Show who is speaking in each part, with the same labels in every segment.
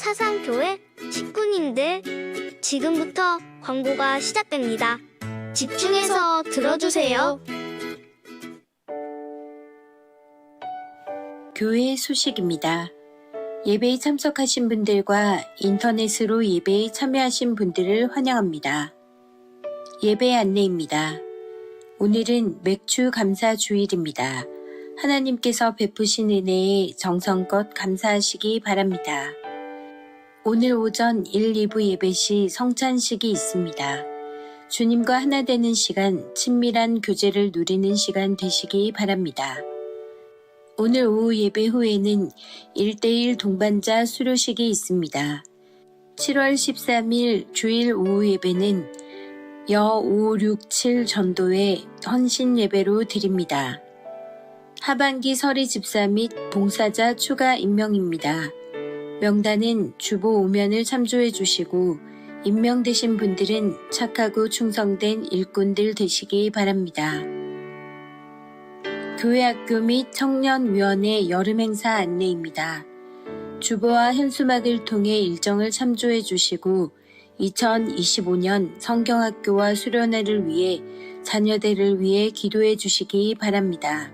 Speaker 1: 사상교회 식구님들, 지금부터 광고가 시작됩니다. 집중해서 들어주세요.
Speaker 2: 교회 소식입니다. 예배에 참석하신 분들과 인터넷으로 예배에 참여하신 분들을 환영합니다. 예배 안내입니다. 오늘은 맥주 감사 주일입니다. 하나님께서 베푸신 은혜에 정성껏 감사하시기 바랍니다. 오늘 오전 1, 2부 예배 시 성찬식이 있습니다. 주님과 하나 되는 시간, 친밀한 교제를 누리는 시간 되시기 바랍니다. 오늘 오후 예배 후에는 1:1 동반자 수료식이 있습니다. 7월 13일 주일 오후 예배는 여 567 전도회 헌신 예배로 드립니다. 하반기 서리 집사 및 봉사자 추가 임명입니다. 명단은 주보 오면을 참조해 주시고 임명되신 분들은 착하고 충성된 일꾼들 되시기 바랍니다. 교회학교 및 청년위원회 여름행사 안내입니다. 주보와 현수막을 통해 일정을 참조해 주시고 2025년 성경학교와 수련회를 위해 자녀들을 위해 기도해 주시기 바랍니다.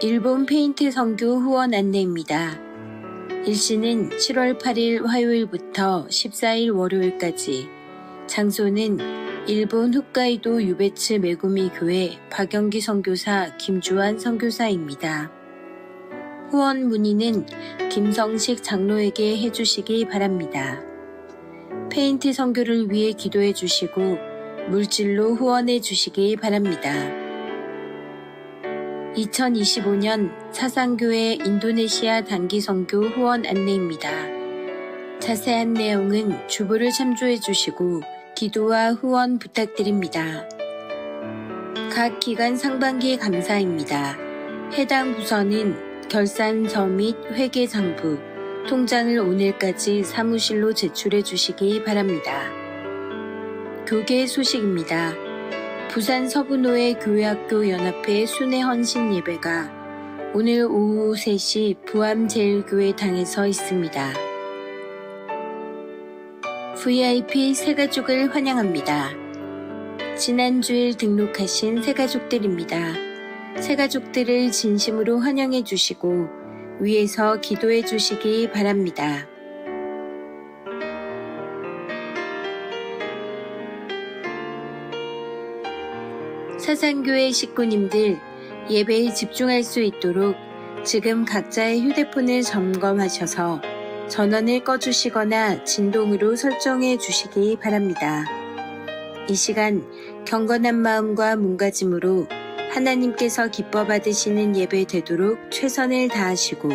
Speaker 2: 일본 페인트 선교 후원 안내입니다. 일시는 7월 8일 화요일부터 14일 월요일까지, 장소는 일본 홋카이도 유베츠 메구미 교회 박영기 선교사 김주환 선교사입니다. 후원 문의는 김성식 장로에게 해주시기 바랍니다. 페인트 선교를 위해 기도해 주시고 물질로 후원해 주시기 바랍니다. 2025년 사상교회 인도네시아 단기 선교 후원 안내입니다. 자세한 내용은 주보를 참조해 주시고 기도와 후원 부탁드립니다. 각 기관 상반기 감사입니다. 해당 부서는 결산서 및 회계장부, 통장을 오늘까지 사무실로 제출해 주시기 바랍니다. 교계 소식입니다. 부산 서부노회 교회학교 연합회 순회 헌신 예배가 오늘 오후 3시 부암제일교회당에서 있습니다. VIP 새가족을 환영합니다. 지난주일 등록하신 새가족들입니다. 새가족들을 진심으로 환영해 주시고 위에서 기도해 주시기 바랍니다. 사상교회 식구님들, 예배에 집중할 수 있도록 지금 각자의 휴대폰을 점검하셔서 전원을 꺼주시거나 진동으로 설정해 주시기 바랍니다. 이 시간 경건한 마음과 몸가짐으로 하나님께서 기뻐 받으시는 예배 되도록 최선을 다하시고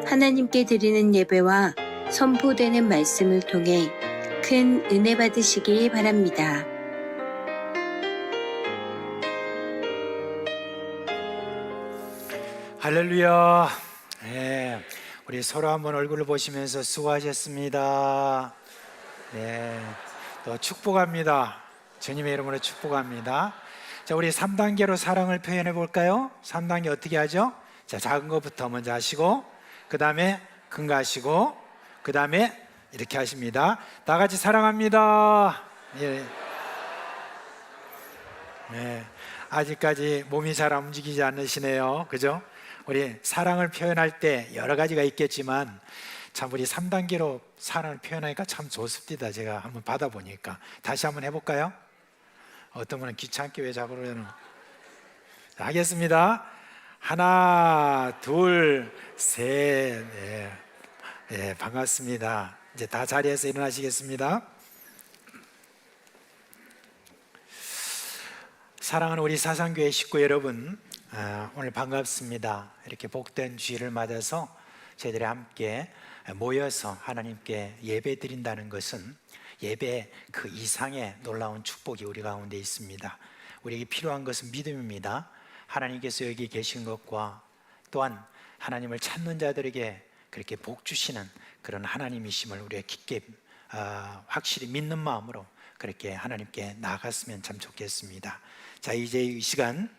Speaker 2: 하나님께 드리는 예배와 선포되는 말씀을 통해 큰 은혜 받으시기 바랍니다.
Speaker 3: 할렐루야. 네, 우리 서로 한번 얼굴을 보시면서 수고하셨습니다. 네, 또 축복합니다. 주님의 이름으로 축복합니다. 자, 우리 3단계로 사랑을 표현해 볼까요? 3단계 어떻게 하죠? 자, 작은 것부터 먼저 하시고, 그 다음에 큰 거 하시고, 그 다음에 이렇게 하십니다. 다 같이 사랑합니다. 예. 네, 아직까지 몸이 잘 움직이지 않으시네요. 그죠? 우리 사랑을 표현할 때 여러 가지가 있겠지만 참 우리 3단계로 사랑을 표현하니까 참 좋습니다. 제가 한번 받아보니까. 다시 한번 해볼까요? 어떤 분은 귀찮게 왜 자꾸 그러는. 하겠습니다. 하나, 둘, 셋. 네. 네, 반갑습니다. 이제 다 자리에서 일어나시겠습니다. 사랑하는 우리 사상교회 식구 여러분, 오늘 반갑습니다. 이렇게 복된 주일을 맞아서 저희들이 함께 모여서 하나님께 예배 드린다는 것은 예배 그 이상의 놀라운 축복이 우리 가운데 있습니다. 우리에게 필요한 것은 믿음입니다. 하나님께서 여기 계신 것과 또한 하나님을 찾는 자들에게 그렇게 복 주시는 그런 하나님이심을 우리가 깊게 확실히 믿는 마음으로 그렇게 하나님께 나아갔으면 참 좋겠습니다. 자, 이제 이 시간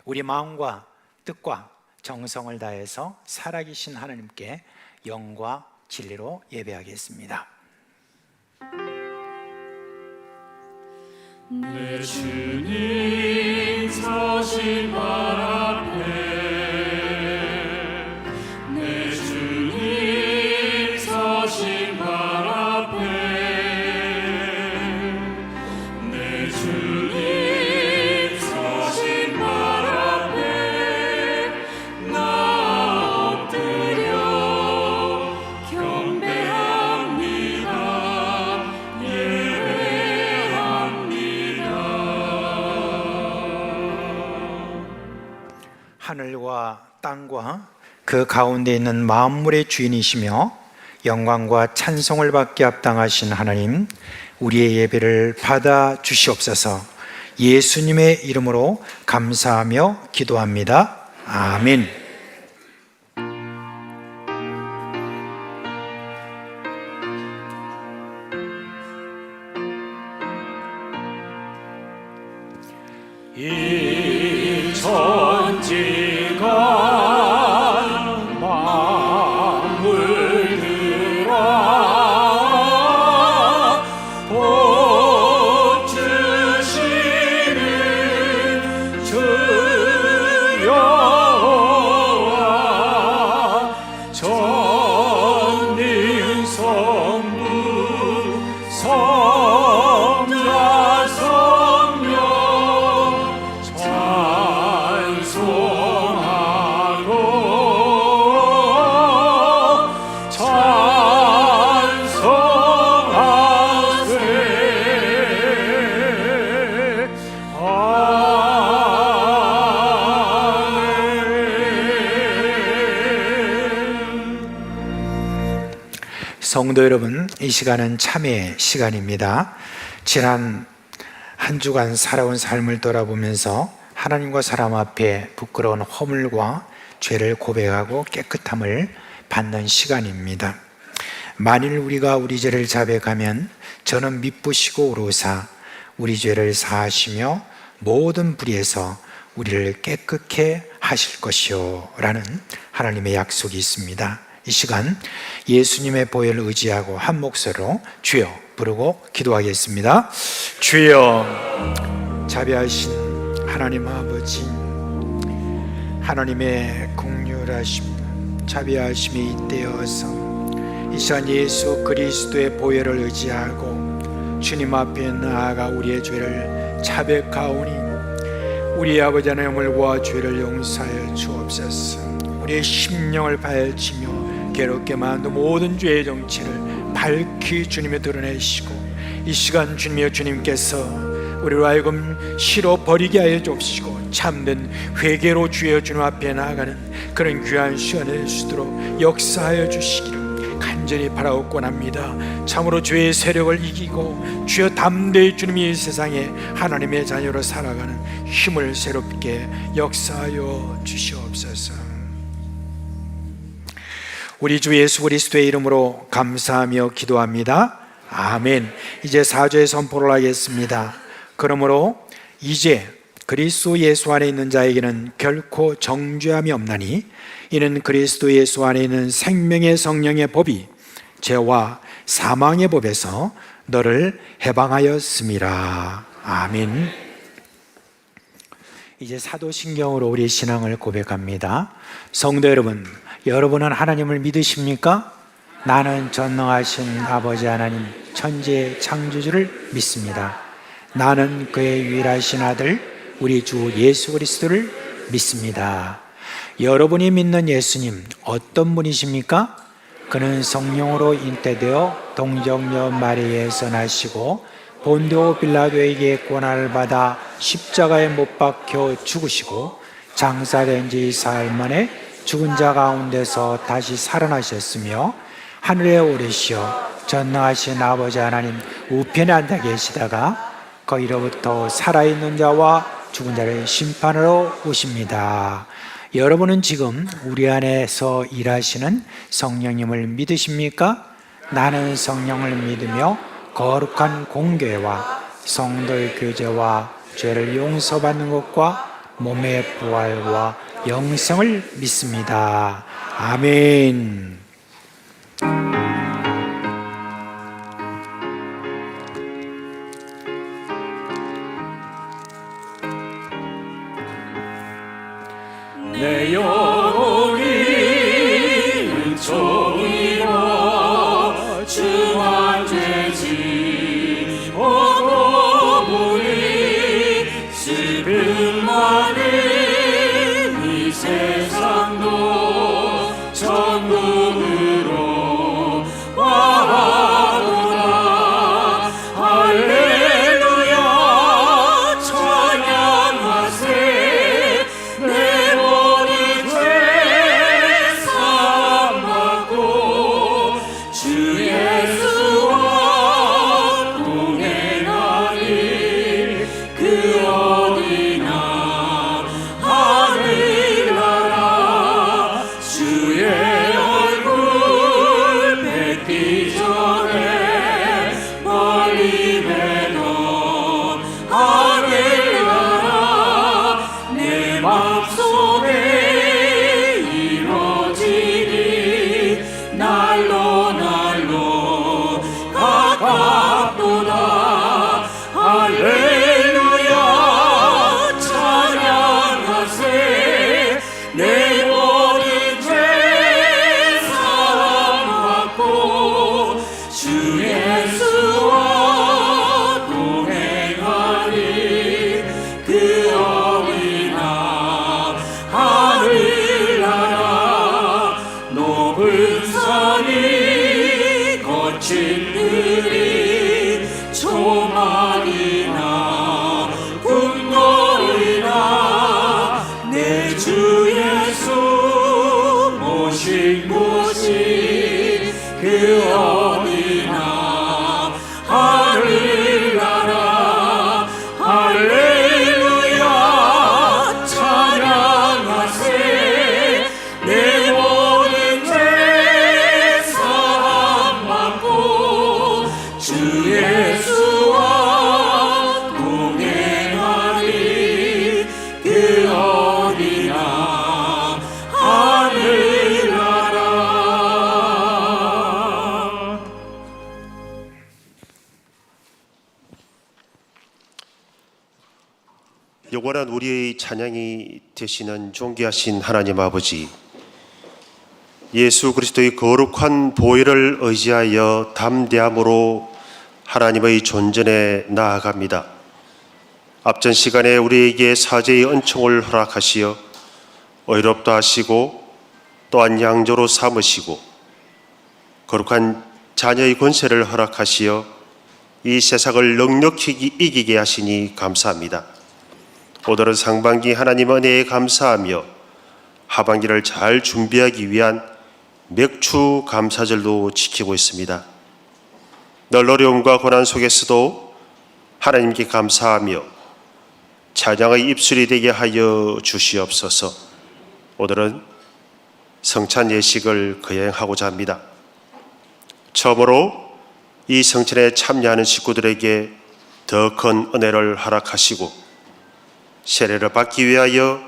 Speaker 3: 우리 마음과 뜻과 정성을 다해서 살아계신 하나님께 영과 진리로 예배하겠습니다.
Speaker 4: 내 주님 서신 발 앞에 내 주님 서신 발 앞에 내 주님 서신 발 앞에 나 엎드려 경배합니다.
Speaker 3: 하늘과 땅과 그 가운데 있는 만물의 주인이시며 영광과 찬송을 받게 합당하신 하나님, 우리의 예배를 받아 주시옵소서. 예수님의 이름으로 감사하며 기도합니다. 아멘.
Speaker 4: 이 천지가 만물들아 복 주시는 주 여호와 전능 성부 성자 성령
Speaker 3: 성도 여러분, 이 시간은 참회의 시간입니다. 지난 한 주간 살아온 삶을 돌아보면서 하나님과 사람 앞에 부끄러운 허물과 죄를 고백하고 깨끗함을 받는 시간입니다. 만일 우리가 우리 죄를 자백하면 저는 미쁘시고 오로사 우리 죄를 사하시며 모든 불의에서 우리를 깨끗게 하실 것이요 라는 하나님의 약속이 있습니다. 이 시간 예수님의 보혈을 의지하고 한 목소리로 주여 부르고 기도하겠습니다. 주여, 자비하신 하나님 아버지, 하나님의 긍휼하심 자비하심에 잇대어서 이 시간 예수 그리스도의 보혈을 의지하고 주님 앞에 나아가 우리의 죄를 자백하오니 우리 아버지 하나님을 와 죄를 용서하여 주옵소서. 우리의 심령을 파헤치며 괴롭게 만든 모든 죄의 정체를 밝히 주님에 드러내시고 이 시간 주님이여 주님께서 우리로 하여금 실어 버리게 하여 주옵시고 참된 회개로 주여 주님 앞에 나아가는 그런 귀한 시간을 주도록 역사하여 주시기를 간절히 바라옵곤 합니다. 참으로 죄의 세력을 이기고 주여 담대히 주님이 이 세상에 하나님의 자녀로 살아가는 힘을 새롭게 역사하여 주시옵소서. 우리 주 예수 그리스도의 이름으로 감사하며 기도합니다. 아멘. 이제 사죄의 선포를 하겠습니다. 그러므로 이제 그리스도 예수 안에 있는 자에게는 결코 정죄함이 없나니 이는 그리스도 예수 안에 있는 생명의 성령의 법이 죄와 사망의 법에서 너를 해방하였음이라. 아멘. 이제 사도신경으로 우리 신앙을 고백합니다. 성도 여러분, 여러분은 하나님을 믿으십니까? 나는 전능하신 아버지 하나님 천지의 창조주를 믿습니다. 나는 그의 유일하신 아들 우리 주 예수 그리스도를 믿습니다. 여러분이 믿는 예수님 어떤 분이십니까? 그는 성령으로 잉태되어 동정녀 마리아에서 나시고 본디오 빌라도에게 고난을 받아 십자가에 못 박혀 죽으시고 장사된 지 사흘 만에 죽은 자 가운데서 다시 살아나셨으며 하늘에 오르시어 전능하신 아버지 하나님 우편에 앉아 계시다가 거기로부터 살아있는 자와 죽은 자를 심판하러 오십니다. 여러분은 지금 우리 안에서 일하시는 성령님을 믿으십니까? 나는 성령을 믿으며 거룩한 공교회와 성도의 교제와 죄를 용서받는 것과 몸의 부활과 영생을 믿습니다. 아멘.
Speaker 4: 내 영혼이 은총이로 주만 죄지 오고 보니 슬픔 많은 이 세상도 천국으로 와하구나. 할렐루야 찬양하세. 내 모든 죄 사함받고 주 예수와 동행하리. 그 어디나 하늘나라 주의 얼굴 뵙기 전에 멀리 뵈던 하늘나라 내 맘속에 이루어지니 날로 날로 가깝도다. 할렐루야 찬양하세. 내 모든 죄 사함받고 주 예수와 동행하리. 그 어디나 하늘나라 높은 산이 거친 들이 조만이나 궁궐이나 내 주 예수 모신 곳이 그 어디나 하늘나라. 할렐루야 찬양하세. 내 모든 죄 사함받고 주 예수와 동행하리. 그 어디나 하늘나라.
Speaker 5: 영원한 우리의 찬양이 되시는 존귀하신 하나님 아버지, 예수 그리스도의 거룩한 보혈을 의지하여 담대함으로 하나님의 존전에 나아갑니다. 앞전 시간에 우리에게 사죄의 은총을 허락하시어 의롭다 하시고 또한 양조로 삼으시고 거룩한 자녀의 권세를 허락하시어 이 세상을 넉넉히 이기게 하시니 감사합니다. 오늘은 상반기 하나님 은혜에 감사하며 하반기를 잘 준비하기 위한 맥추 감사절도 지키고 있습니다. 늘 어려움과 고난 속에서도 하나님께 감사하며 찬양의 입술이 되게 하여 주시옵소서. 오늘은 성찬 예식을 거행하고자 합니다. 처음으로 이 성찬에 참여하는 식구들에게 더 큰 은혜를 허락하시고 세례를 받기 위하여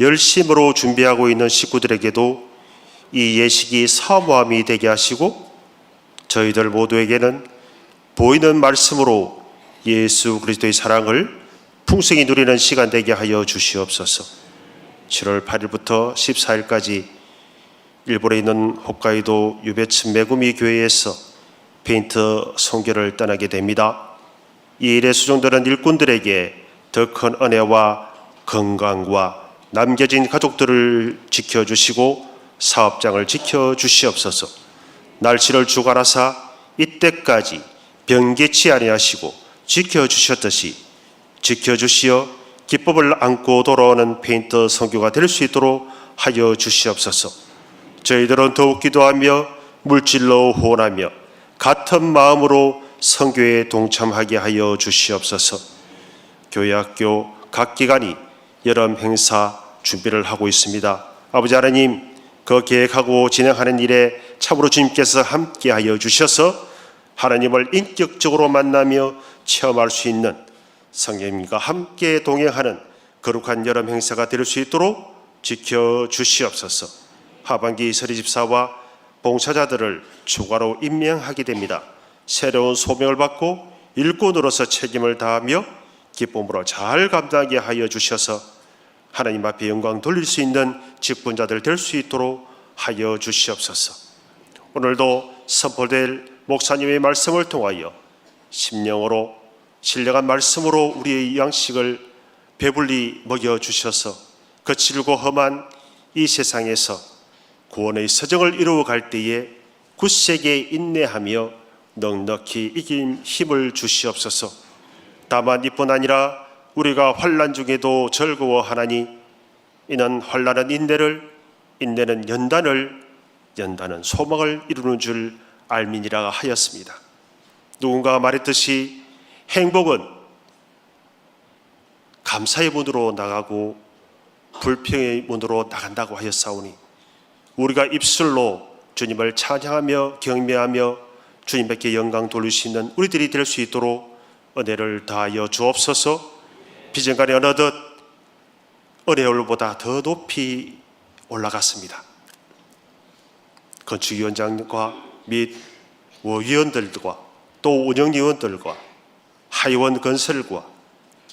Speaker 5: 열심으로 준비하고 있는 식구들에게도 이 예식이 사모함이 되게 하시고 저희들 모두에게는 보이는 말씀으로 예수 그리스도의 사랑을 풍성히 누리는 시간 되게 하여 주시옵소서. 7월 8일부터 14일까지 일본에 있는 홋카이도 유베츠 메구미 교회에서 페인트 선교를 떠나게 됩니다. 이 일의 수종들은 일꾼들에게 더 큰 은혜와 건강과 남겨진 가족들을 지켜주시고 사업장을 지켜주시옵소서. 날씨를 주관하사 이때까지 변개치 아니하시고 지켜주셨듯이 지켜주시어 기쁨을 안고 돌아오는 페인트 선교가 될 수 있도록 하여 주시옵소서. 저희들은 더욱 기도하며 물질로 후원하며 같은 마음으로 선교에 동참하게 하여 주시옵소서. 교회 학교 각 기관이 여름 행사 준비를 하고 있습니다. 아버지 하나님, 그 계획하고 진행하는 일에 참으로 주님께서 함께하여 주셔서 하나님을 인격적으로 만나며 체험할 수 있는 성령님과 함께 동행하는 거룩한 여름 행사가 될 수 있도록 지켜주시옵소서. 하반기 서리집사와 봉사자들을 추가로 임명하게 됩니다. 새로운 소명을 받고 일꾼으로서 책임을 다하며 기쁨으로 잘 감당하게 하여 주셔서 하나님 앞에 영광 돌릴 수 있는 직분자들 될 수 있도록 하여 주시옵소서. 오늘도 선포될 목사님의 말씀을 통하여 심령으로 신령한 말씀으로 우리의 양식을 배불리 먹여주셔서 거칠고 험한 이 세상에서 구원의 서정을 이루어갈 때에 굳세게 인내하며 넉넉히 이긴 힘을 주시옵소서. 다만 이뿐 아니라 우리가 환난 중에도 즐거워하나니 이는 환난은 인내를, 인내는 연단을, 연단은 소망을 이루는 줄 알미니라 하였습니다. 누군가가 말했듯이 행복은 감사의 문으로 나가고 불평의 문으로 나간다고 하였사오니 우리가 입술로 주님을 찬양하며 경배하며 주님께 영광 돌릴 수 있는 우리들이 될 수 있도록 은혜를 다하여 주옵소서. 비전간에 어느덧 어레올보다 더 높이 올라갔습니다. 건축위원장과 및 위원들과 또 운영위원들과 하이원 건설과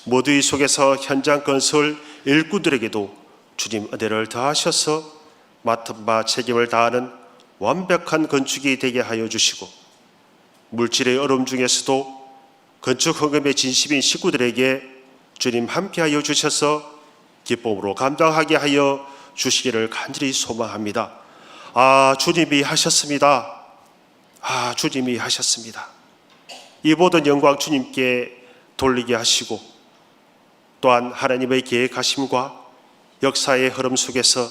Speaker 5: 모두의 속에서 현장 건설 일꾼들에게도 주님 은혜를 더하셔서 맡은 바 책임을 다하는 완벽한 건축이 되게 하여 주시고 물질의 어려움 중에서도 건축 헌금의 진심인 식구들에게 주님 함께하여 주셔서 기쁨으로 감당하게 하여 주시기를 간절히 소망합니다. 주님이 하셨습니다. 주님이 하셨습니다. 이 모든 영광 주님께 돌리게 하시고 또한 하나님의 계획하심과 역사의 흐름 속에서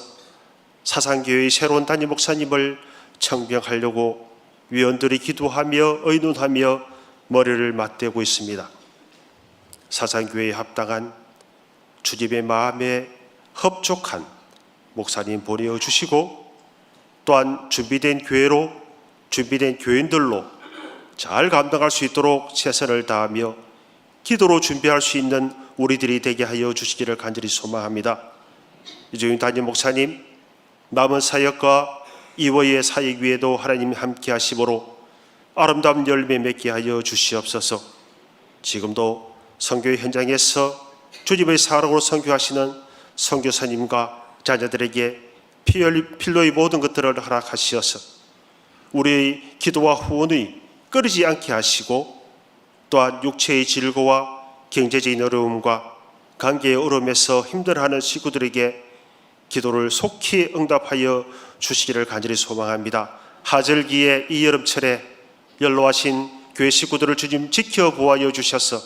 Speaker 5: 사상교회의 새로운 담임 목사님을 청병하려고 위원들이 기도하며 의논하며 머리를 맞대고 있습니다. 사상교회에 합당한 주님의 마음에 hợp족한 목사님 보내어 주시고 또한 준비된 교회로 준비된 교인들로 잘 감당할 수 있도록 최선을 다하며 기도로 준비할 수 있는 우리들이 되게 하여 주시기를 간절히 소망합니다. 이종윤 담임 목사님 남은 사역과 이후의 사역 위에도 하나님 함께 하심으로 아름다운 열매 맺게 하여 주시옵소서. 지금도 선교의 현장에서 주님의 사랑으로 선교하시는 선교사님과 자녀들에게 필요의 모든 것들을 허락하시어서 우리의 기도와 후원이 끊이지 않게 하시고 또한 육체의 질고와 경제적인 어려움과 관계의 어려움에서 힘들어하는 식구들에게 기도를 속히 응답하여 주시기를 간절히 소망합니다. 하절기에 이 여름철에 연로하신 교회 식구들을 주님 지켜보아여 주셔서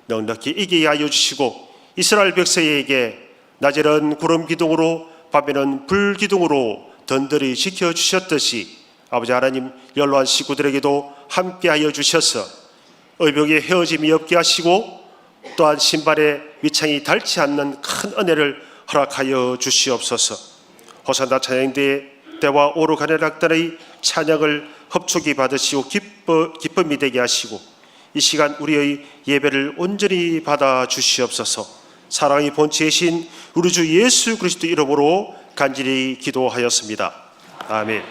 Speaker 5: 넉넉히 이기게 하여 주시고 이스라엘 백성에게 낮에는 구름 기둥으로 밤에는 불 기둥으로 던들이 지켜주셨듯이 아버지 하나님 연로한 식구들에게도 함께하여 주셔서 의복의 헤어짐이 없게 하시고 또한 신발의 밑창이 닳지 않는 큰 은혜를 허락하여 주시옵소서. 호산나 찬양대 때와 오르가네 락단의 찬양을 흡축이 받으시고 기쁨이 되게 하시고 이 시간 우리의 예배를 온전히 받아 주시옵소서. 사랑의 본체이신 우리 주 예수 그리스도 이름으로 간절히 기도하였습니다. 아멘.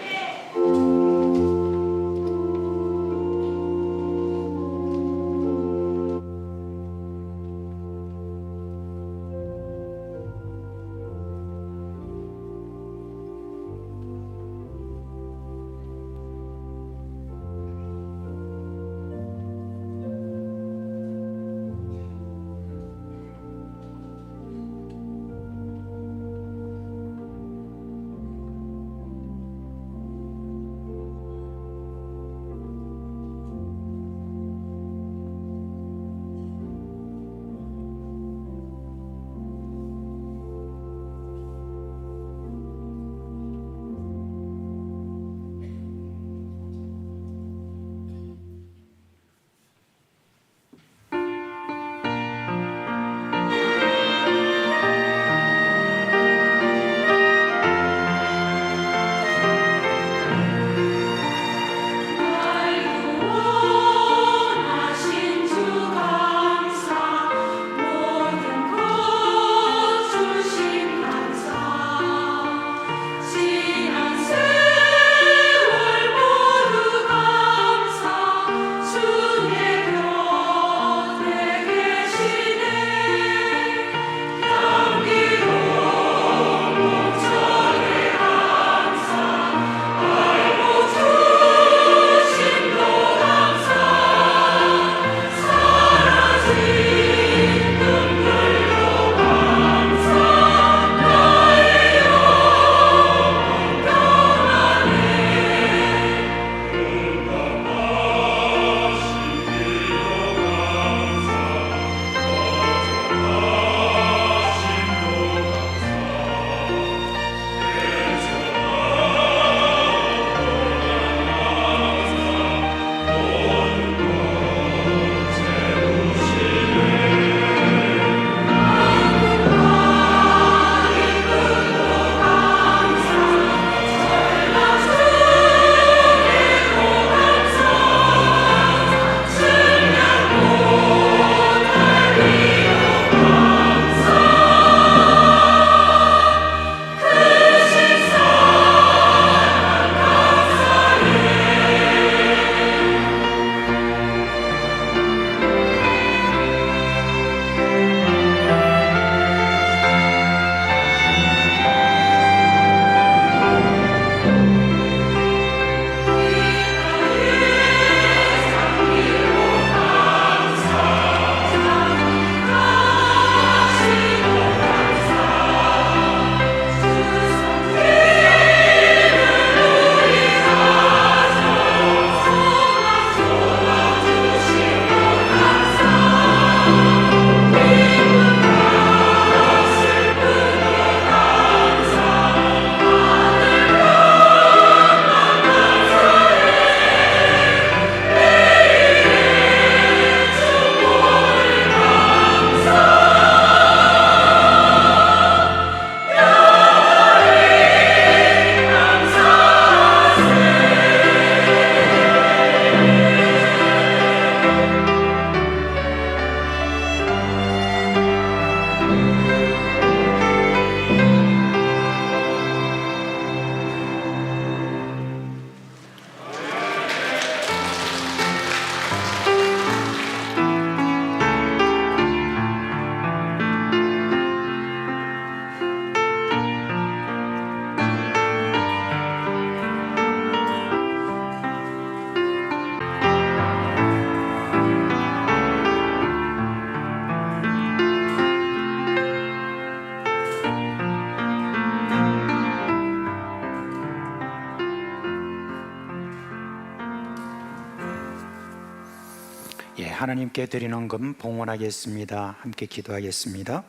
Speaker 3: 하나님께 드리는 헌금 봉헌하겠습니다. 함께 기도하겠습니다.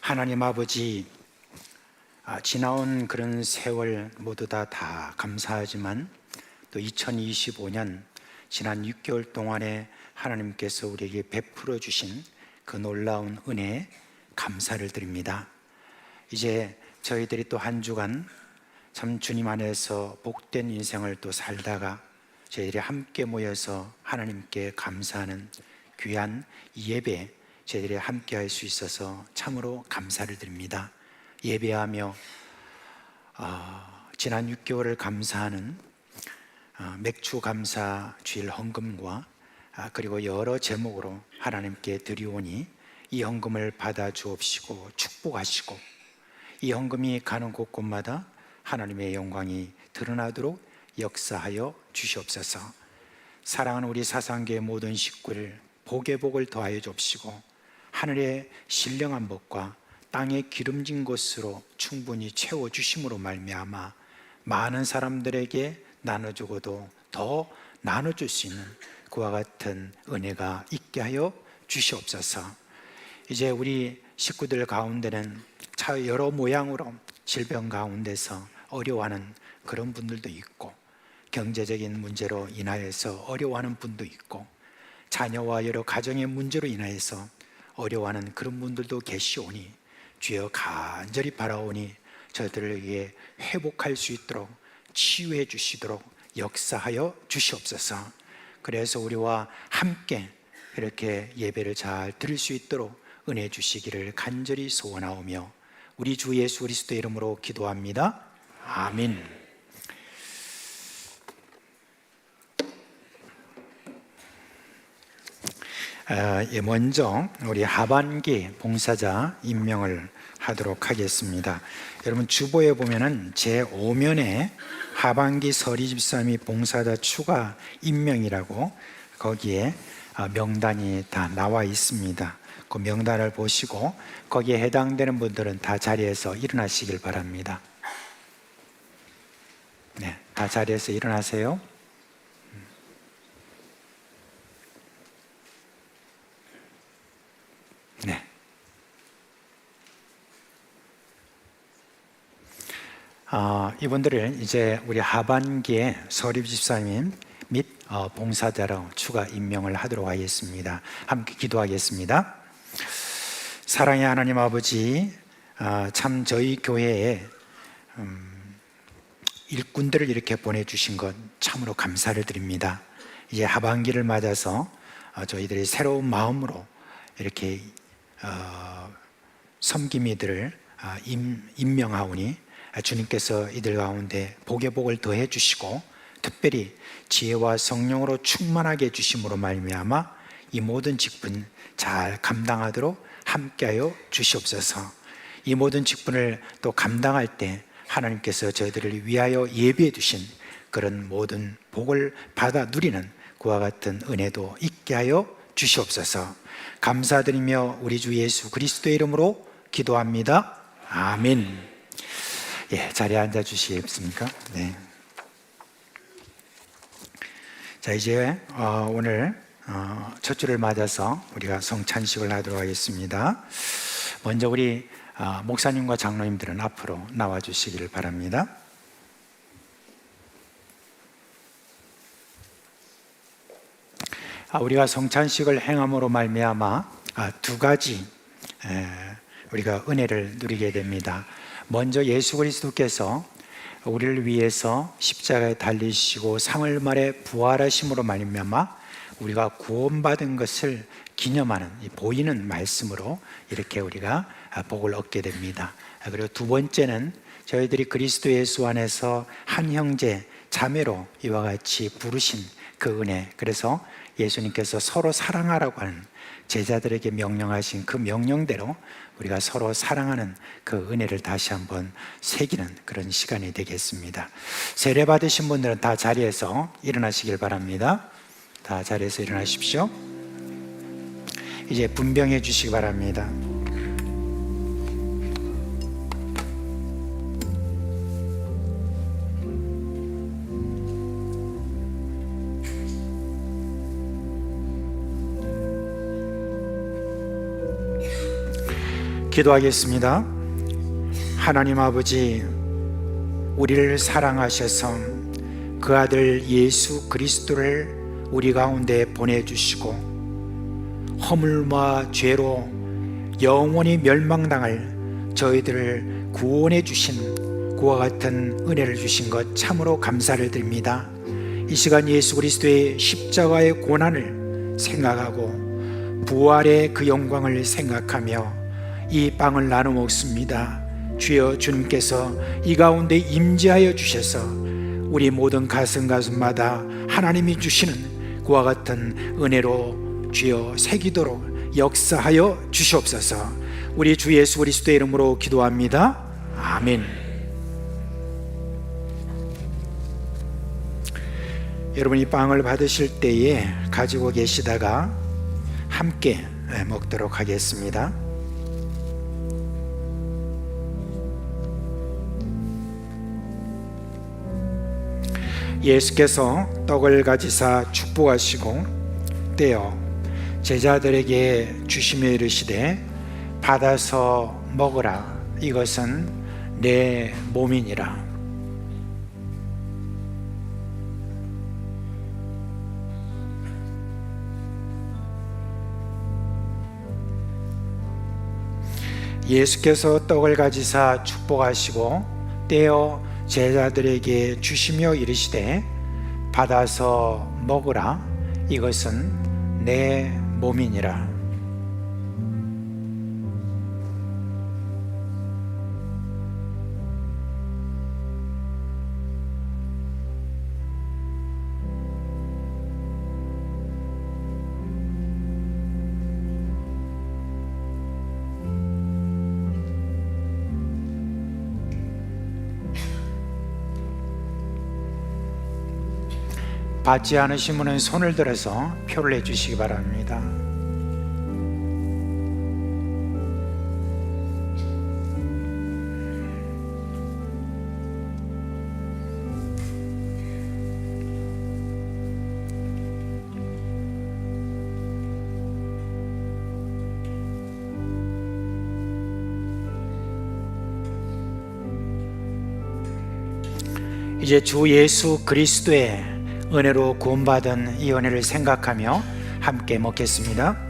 Speaker 3: 하나님 아버지, 지나온 그런 세월 모두 다 감사하지만 또 2025년 지난 6개월 동안에 하나님께서 우리에게 베풀어 주신 그 놀라운 은혜에 감사를 드립니다. 이제 저희들이 또 한 주간 참 주님 안에서 복된 인생을 또 살다가 저희들이 함께 모여서 하나님께 감사하는 귀한 예배 저희들이 함께 할 수 있어서 참으로 감사를 드립니다. 예배하며 지난 6개월을 감사하는 맥주 감사 주일 헌금과 그리고 여러 제목으로 하나님께 드리오니 이 헌금을 받아 주옵시고 축복하시고 이 헌금이 가는 곳곳마다 하나님의 영광이 드러나도록 역사하여 주시옵소서. 사랑하는 우리 사상교회 모든 식구를 복의 복을 더하여 주옵시고 하늘의 신령한 복과 땅의 기름진 것으로 충분히 채워주심으로 말미암아 많은 사람들에게 나눠주고도 더 나눠줄 수 있는 그와 같은 은혜가 있게 하여 주시옵소서. 이제 우리 식구들 가운데는 여러 모양으로 질병 가운데서 어려워하는 그런 분들도 있고 경제적인 문제로 인하여서 어려워하는 분도 있고 자녀와 여러 가정의 문제로 인하여서 어려워하는 그런 분들도 계시오니 주여 간절히 바라오니 저들을 위해 회복할 수 있도록 치유해 주시도록 역사하여 주시옵소서. 그래서 우리와 함께 이렇게 예배를 잘 드릴 수 있도록 은혜 주시기를 간절히 소원하오며 우리 주 예수 그리스도의 이름으로 기도합니다. 아멘. 먼저 우리 하반기 봉사자 임명을 하도록 하겠습니다. 여러분 주보에 보면은 제5면에 하반기 서리 집사님이 봉사자 추가 임명이라고 거기에 명단이 다 나와 있습니다. 그 명단을 보시고 거기에 해당되는 분들은 다 자리에서 일어나시길 바랍니다. 네, 다 자리에서 일어나세요. 네. 이분들을 이제 우리 하반기에 서립 집사님 및 봉사자로 추가 임명을 하도록 하겠습니다. 함께 기도하겠습니다. 사랑의 하나님 아버지, 참 저희 교회에 일꾼들을 이렇게 보내주신 것 참으로 감사를 드립니다. 이제 하반기를 맞아서 저희들이 새로운 마음으로 이렇게 섬김이들을 임명하오니 주님께서 이들 가운데 복의 복을 더해 주시고 특별히 지혜와 성령으로 충만하게 해주심으로 말미암아 이 모든 직분 잘 감당하도록 함께하여 주시옵소서. 이 모든 직분을 또 감당할 때 하나님께서 저희들을 위하여 예비해 두신 그런 모든 복을 받아 누리는 그와 같은 은혜도 있게 하여 주시옵소서. 감사드리며 우리 주 예수 그리스도의 이름으로 기도합니다. 아멘. 자리에 앉아 주시겠습니까? 네. 자, 이제 오늘 첫 주를 맞아서 우리가 성찬식을 하도록 하겠습니다. 먼저 우리 목사님과 장로님들은 앞으로 나와 주시기를 바랍니다. 우리가 성찬식을 행함으로 말미암아 두 가지 우리가 은혜를 누리게 됩니다. 먼저 예수 그리스도께서 우리를 위해서 십자가에 달리시고 사흘만에 부활하심으로 말미암아 우리가 구원받은 것을 기념하는 보이는 말씀으로 이렇게 우리가 복을 얻게 됩니다. 그리고 두 번째는 저희들이 그리스도 예수 안에서 한 형제 자매로 이와 같이 부르신 그 은혜, 그래서 예수님께서 서로 사랑하라고 하는 제자들에게 명령하신 그 명령대로 우리가 서로 사랑하는 그 은혜를 다시 한번 새기는 그런 시간이 되겠습니다. 세례 받으신 분들은 다 자리에서 일어나시길 바랍니다. 다 자리에서 일어나십시오. 이제 분병해 주시기 바랍니다. 기도하겠습니다. 하나님 아버지, 우리를 사랑하셔서 그 아들 예수 그리스도를 우리 가운데 보내주시고 허물과 죄로 영원히 멸망당할 저희들을 구원해 주신 그와 같은 은혜를 주신 것 참으로 감사를 드립니다. 이 시간 예수 그리스도의 십자가의 고난을 생각하고 부활의 그 영광을 생각하며 이 빵을 나눠 먹습니다. 주여, 주님께서 이 가운데 임재하여 주셔서 우리 모든 가슴마다 하나님이 주시는 그와 같은 은혜로 주여 새기도록 역사하여 주시옵소서. 우리 주 예수 그리스도의 이름으로 기도합니다. 아멘. 여러분이 빵을 받으실 때에 가지고 계시다가 함께 먹도록 하겠습니다. 예수께서 떡을 가지사 축복하시고 떼어 제자들에게 주시며 이르시되 받아서 먹으라, 이것은 내 몸이니라. 예수께서 떡을 가지사 축복하시고 떼어 제자들에게 주시며 이르시되 받아서 먹으라, 이것은 내 몸이니라. 받지 않으신 분은 손을 들어서 표를 내주시기 바랍니다. 이제 주 예수 그리스도의 은혜로 구원받은 이 은혜를 생각하며 함께 먹겠습니다.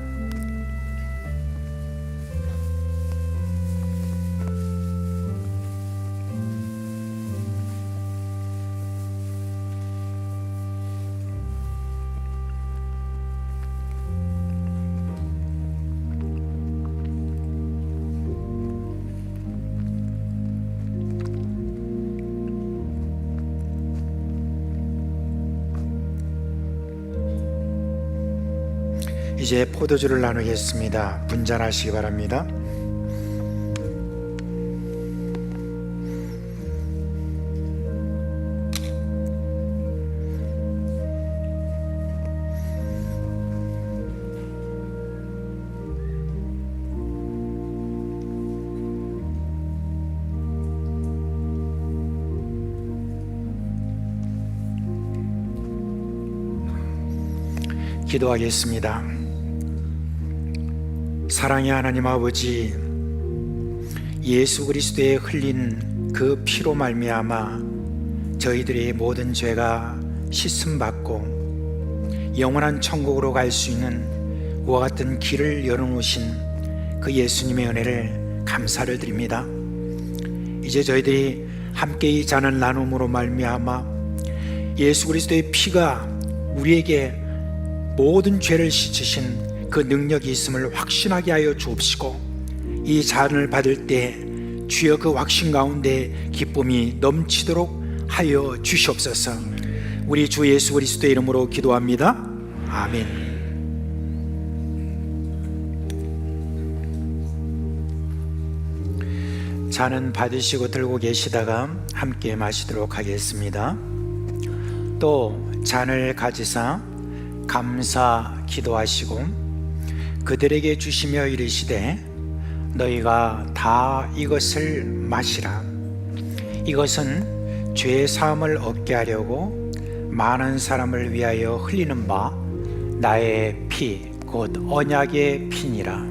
Speaker 3: 이제 포도주를 나누겠습니다. 분잔하시기 바랍니다. 기도하겠습니다. 사랑의 하나님 아버지, 예수 그리스도의 흘린 그 피로 말미암아 저희들의 모든 죄가 씻음 받고 영원한 천국으로 갈 수 있는 그와 같은 길을 열어놓으신 그 예수님의 은혜를 감사를 드립니다. 이제 저희들이 함께 이 잔을 나눔으로 말미암아 예수 그리스도의 피가 우리에게 모든 죄를 씻으신 그 능력이 있음을 확신하게 하여 주옵시고, 이 잔을 받을 때 주여 그 확신 가운데 기쁨이 넘치도록 하여 주시옵소서. 우리 주 예수 그리스도의 이름으로 기도합니다. 아멘. 잔은 받으시고 들고 계시다가 함께 마시도록 하겠습니다. 또 잔을 가지사 감사 기도하시고 그들에게 주시며 이르시되 너희가 다 이것을 마시라. 이것은 죄 사함을 얻게 하려고 많은 사람을 위하여 흘리는 바 나의 피 곧 언약의 피니라.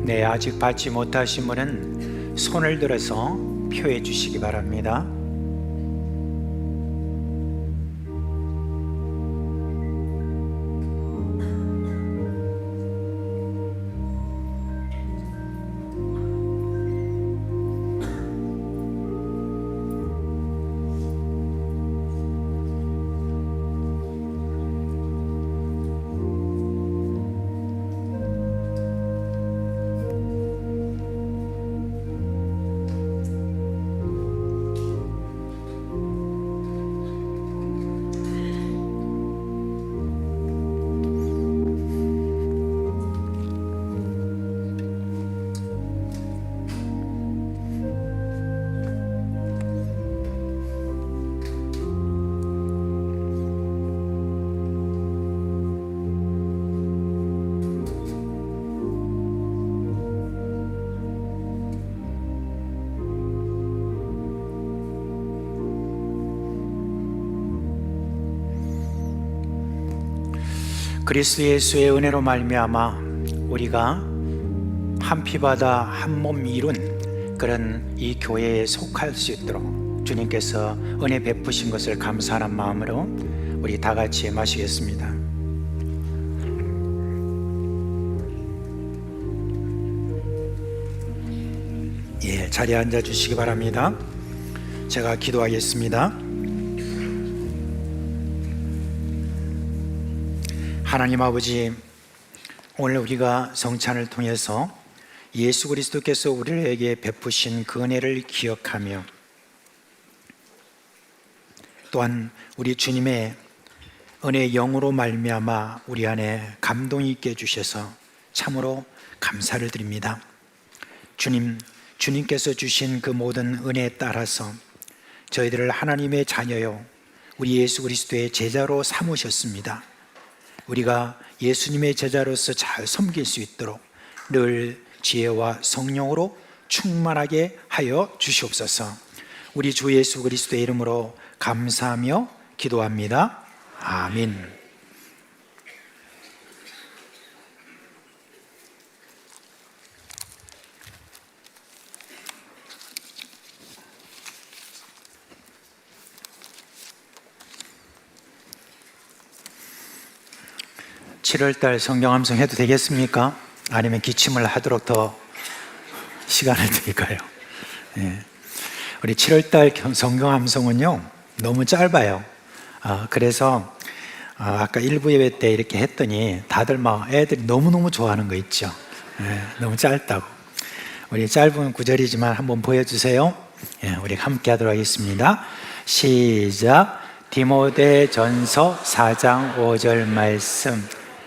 Speaker 3: 네, 아직 받지 못하신 분은 손을 들어서 표해 주시기 바랍니다. 그리스도 예수의 은혜로 말미암아 우리가 한 피바다 한 몸 이룬 그런 이 교회에 속할 수 있도록 주님께서 은혜 베푸신 것을 감사하는 마음으로 우리 다 같이 마시겠습니다. 예, 자리에 앉아 주시기 바랍니다. 제가 기도하겠습니다. 하나님 아버지, 오늘 우리가 성찬을 통해서 예수 그리스도께서 우리에게 베푸신 그 은혜를 기억하며 또한 우리 주님의 은혜의 영으로 말미암아 우리 안에 감동이 있게 해주셔서 참으로 감사를 드립니다. 주님께서 주신 그 모든 은혜에 따라서 저희들을 하나님의 자녀요 우리 예수 그리스도의 제자로 삼으셨습니다. 우리가 예수님의 제자로서 잘 섬길 수 있도록 늘 지혜와 성령으로 충만하게 하여 주시옵소서. 우리 주 예수 그리스도의 이름으로 감사하며 기도합니다. 아멘. 7월달 성경 암송 해도 되겠습니까? 아니면 기침을 하도록 더 시간을 드릴까요? 예. 우리 7월달 성경 암송은요 너무 짧아요. 그래서 아까 1부 예배 때 이렇게 했더니 다들 막 애들이 너무너무 좋아하는 거 있죠. 예, 너무 짧다고. 우리 짧은 구절이지만 한번 보여주세요. 예, 우리 함께 하도록 하겠습니다. 시작. 디모데전서 4장 5절 말씀.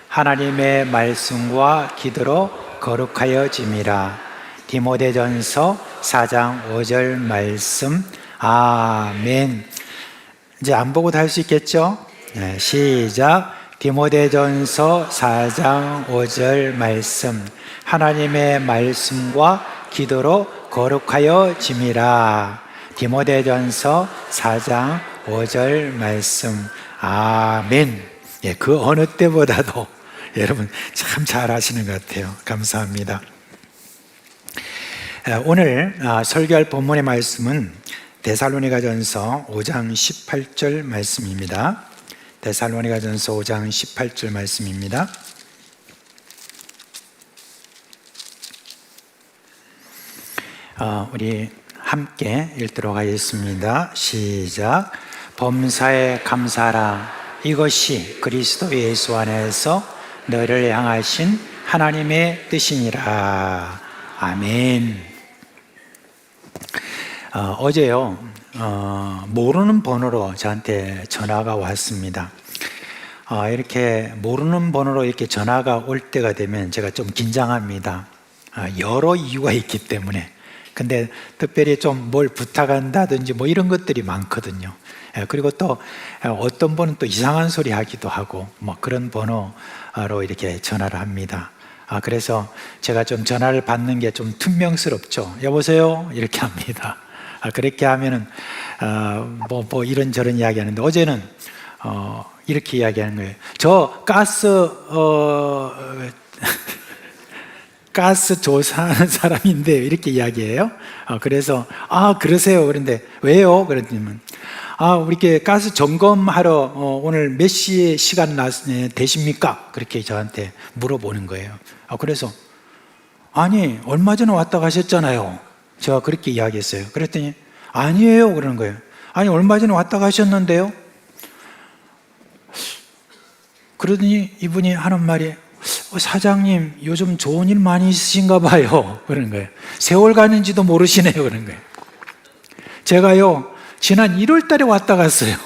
Speaker 3: 하나님의 말씀과 기도로 거룩하여짐이라. 디모데전서 4장 5절 말씀. 아멘. 이제 안 보고도 할 수 있겠죠? 네, 시작. 디모데전서 4장 5절 말씀. 하나님의 말씀과 기도로 거룩하여짐이라. 디모데전서 4장 5절 말씀. 아멘. 예, 그 어느 때보다도 여러분 참 잘하시는 것 같아요. 감사합니다. 오늘 설교할 본문의 말씀은 데살로니가전서 5장 18절 말씀입니다. 데살로니가전서 5장 18절 말씀입니다. 우리 함께 읽도록 하겠습니다. 시작. 범사에 감사하라. 이것이 그리스도 예수 안에서 너를 향하신 하나님의 뜻이니라. 아멘. 어제요 모르는 번호로 저한테 전화가 왔습니다. 이렇게 모르는 번호로 이렇게 전화가 올 때가 되면 제가 좀 긴장합니다. 여러 이유가 있기 때문에. 근데 특별히 좀 뭘 부탁한다든지 뭐 이런 것들이 많거든요. 그리고 또 어떤 분은 또 이상한 소리 하기도 하고 뭐 그런 번호로 이렇게 전화를 합니다. 그래서 제가 좀 전화를 받는 게 좀 퉁명스럽죠. 여보세요? 이렇게 합니다. 그렇게 하면은 뭐 이런저런 이야기 하는데 어제는 이렇게 이야기하는 거예요. 저 가스 가스 조사하는 사람인데 이렇게 이야기해요. 그래서 그러세요. 그런데 왜요? 그랬더니 우리 이렇게 가스 점검하러 오늘 몇 시에 시간 되십니까? 그렇게 저한테 물어보는 거예요. 그래서 아니 얼마 전에 왔다 가셨잖아요. 제가 그렇게 이야기했어요. 그랬더니 아니에요 그러는 거예요. 아니 얼마 전에 왔다 가셨는데요. 그러더니 이분이 하는 말이 사장님 요즘 좋은 일 많이 있으신가 봐요 그러는 거예요. 세월 가는지도 모르시네요 그러는 거예요. 제가요 지난 1월 달에 왔다 갔어요.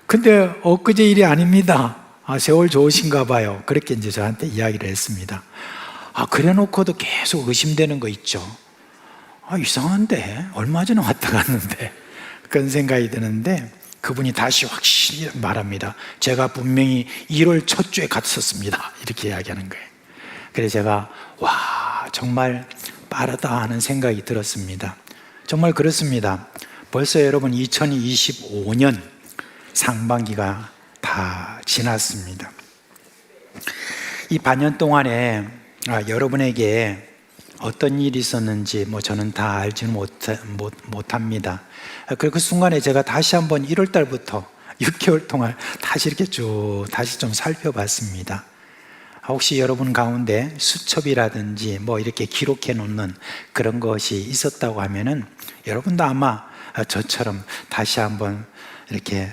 Speaker 3: 근데 엊그제 일이 아닙니다. 세월 좋으신가 봐요. 그렇게 이제 저한테 이야기를 했습니다. 그래 놓고도 계속 의심되는 거 있죠. 이상한데 얼마 전에 왔다 갔는데 그런 생각이 드는데 그분이 다시 확실히 말합니다. 제가 분명히 1월 첫 주에 갔었습니다. 이렇게 이야기하는 거예요. 그래서 제가 정말 빠르다 하는 생각이 들었습니다. 정말 그렇습니다. 벌써 여러분 2025년 상반기가 다 지났습니다. 이 반년 동안에 여러분에게 어떤 일이 있었는지 저는 다 알지는 못합니다. 그 순간에 제가 다시 한번 1월 달부터 6개월 동안 다시 이렇게 다시 좀 살펴봤습니다. 혹시 여러분 가운데 수첩이라든지 이렇게 기록해 놓는 그런 것이 있었다고 하면은 여러분도 아마 저처럼 다시 한번 이렇게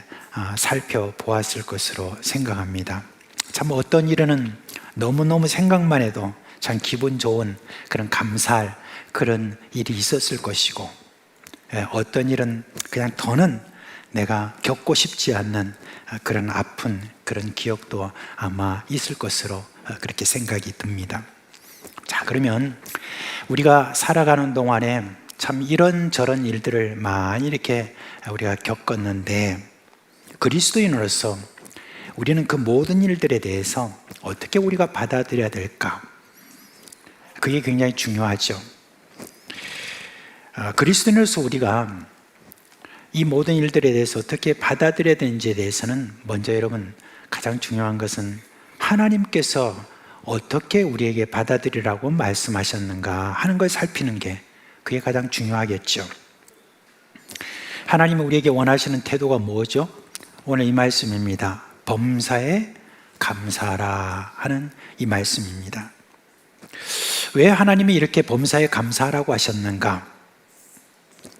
Speaker 3: 살펴보았을 것으로 생각합니다. 참 어떤 일은 너무너무 생각만 해도 참 기분 좋은 그런 감사할 그런 일이 있었을 것이고, 어떤 일은 그냥 더는 내가 겪고 싶지 않는 그런 아픈 그런 기억도 아마 있을 것으로 그렇게 생각이 듭니다. 자, 그러면 우리가 살아가는 동안에 참 이런저런 일들을 많이 이렇게 우리가 겪었는데, 그리스도인으로서 우리는 그 모든 일들에 대해서 어떻게 우리가 받아들여야 될까? 그게 굉장히 중요하죠. 그리스도인으로서 우리가 이 모든 일들에 대해서 어떻게 받아들여야 되는지에 대해서는 먼저 여러분 가장 중요한 것은 하나님께서 어떻게 우리에게 받아들이라고 말씀하셨는가 하는 걸 살피는 게 그게 가장 중요하겠죠. 하나님은 우리에게 원하시는 태도가 뭐죠? 오늘 이 말씀입니다. 범사에 감사하라 하는 이 말씀입니다. 왜 하나님이 이렇게 범사에 감사하라고 하셨는가?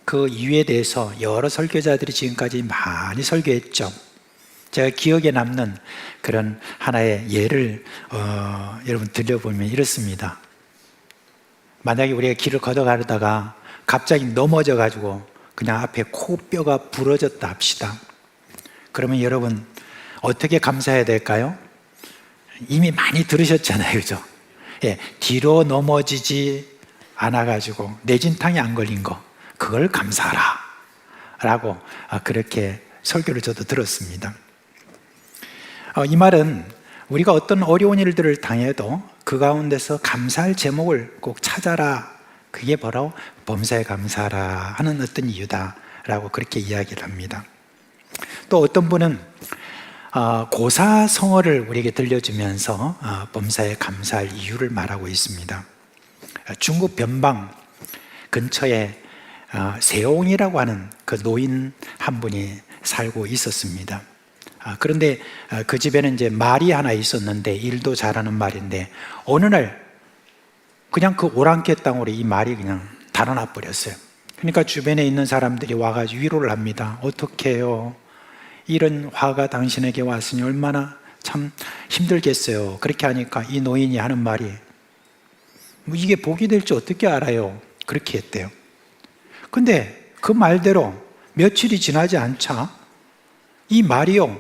Speaker 3: 그 이유에 대해서 여러 설교자들이 지금까지 많이 설교했죠. 제가 기억에 남는 그런 하나의 예를 여러분 들려보면 이렇습니다. 만약에 우리가 길을 걷어가려다가 갑자기 넘어져 가지고 그냥 앞에 코뼈가 부러졌다 합시다. 그러면 여러분 어떻게 감사해야 될까요? 이미 많이 들으셨잖아요, 그죠? 뒤로 넘어지지 않아가지고 내진탕이 안 걸린 거, 그걸 감사하라 라고 그렇게 설교를 저도 들었습니다. 이 말은 우리가 어떤 어려운 일들을 당해도 그 가운데서 감사할 제목을 꼭 찾아라, 그게 바로 범사에 감사하라 하는 어떤 이유다라고 그렇게 이야기를 합니다. 또 어떤 분은 고사성어를 우리에게 들려주면서 범사에 감사할 이유를 말하고 있습니다. 중국 변방 근처에 세옹이라고 하는 그 노인 한 분이 살고 있었습니다. 그런데 그 집에는 이제 말이 하나 있었는데, 일도 잘하는 말인데 어느 날 그냥 그 오랑캐 땅으로 이 말이 그냥 달아나 버렸어요. 그러니까 주변에 있는 사람들이 와가지고 위로를 합니다. 어떻게 해요? 이런 화가 당신에게 왔으니 얼마나 참 힘들겠어요. 그렇게 하니까 이 노인이 하는 말이 이게 복이 될지 어떻게 알아요? 그렇게 했대요. 근데 그 말대로 며칠이 지나지 않자 이 말이요,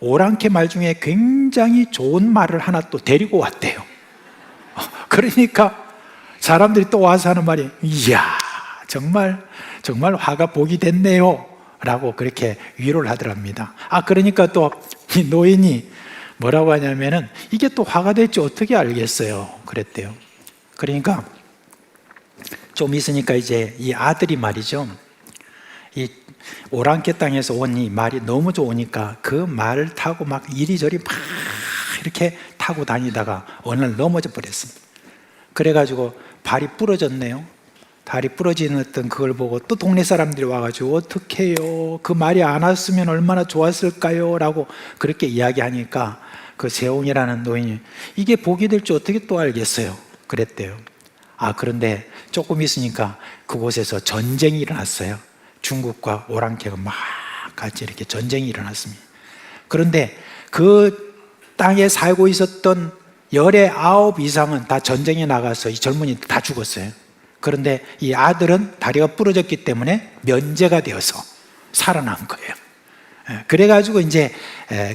Speaker 3: 오랑캐 말 중에 굉장히 좋은 말을 하나 또 데리고 왔대요. 그러니까 사람들이 또 와서 하는 말이, 이야, 정말 화가 복이 됐네요 라고 그렇게 위로를 하더랍니다. 그러니까 또 이 노인이 뭐라고 하냐면은 이게 또 화가 될지 어떻게 알겠어요 그랬대요. 그러니까 좀 있으니까 이제 이 아들이 말이죠, 이 오랑캐 땅에서 온 이 말이 너무 좋으니까 그 말을 타고 막 이리저리 막 이렇게 타고 다니다가 어느 날 넘어져 버렸습니다. 그래가지고 발이 부러졌네요. 다리 부러지는 어떤 그걸 보고 또 동네 사람들이 와가지고 어떡해요, 그 말이 안 왔으면 얼마나 좋았을까요? 라고 그렇게 이야기하니까 그 세홍이라는 노인이 이게 복이 될 줄 어떻게 또 알겠어요? 그랬대요. 그런데 조금 있으니까 그곳에서 전쟁이 일어났어요. 중국과 오랑캐가 막 같이 이렇게 전쟁이 일어났습니다. 그런데 그 땅에 살고 있었던 19 이상은 다 전쟁에 나가서 이 젊은이들 다 죽었어요. 그런데 이 아들은 다리가 부러졌기 때문에 면제가 되어서 살아난 거예요. 그래가지고 이제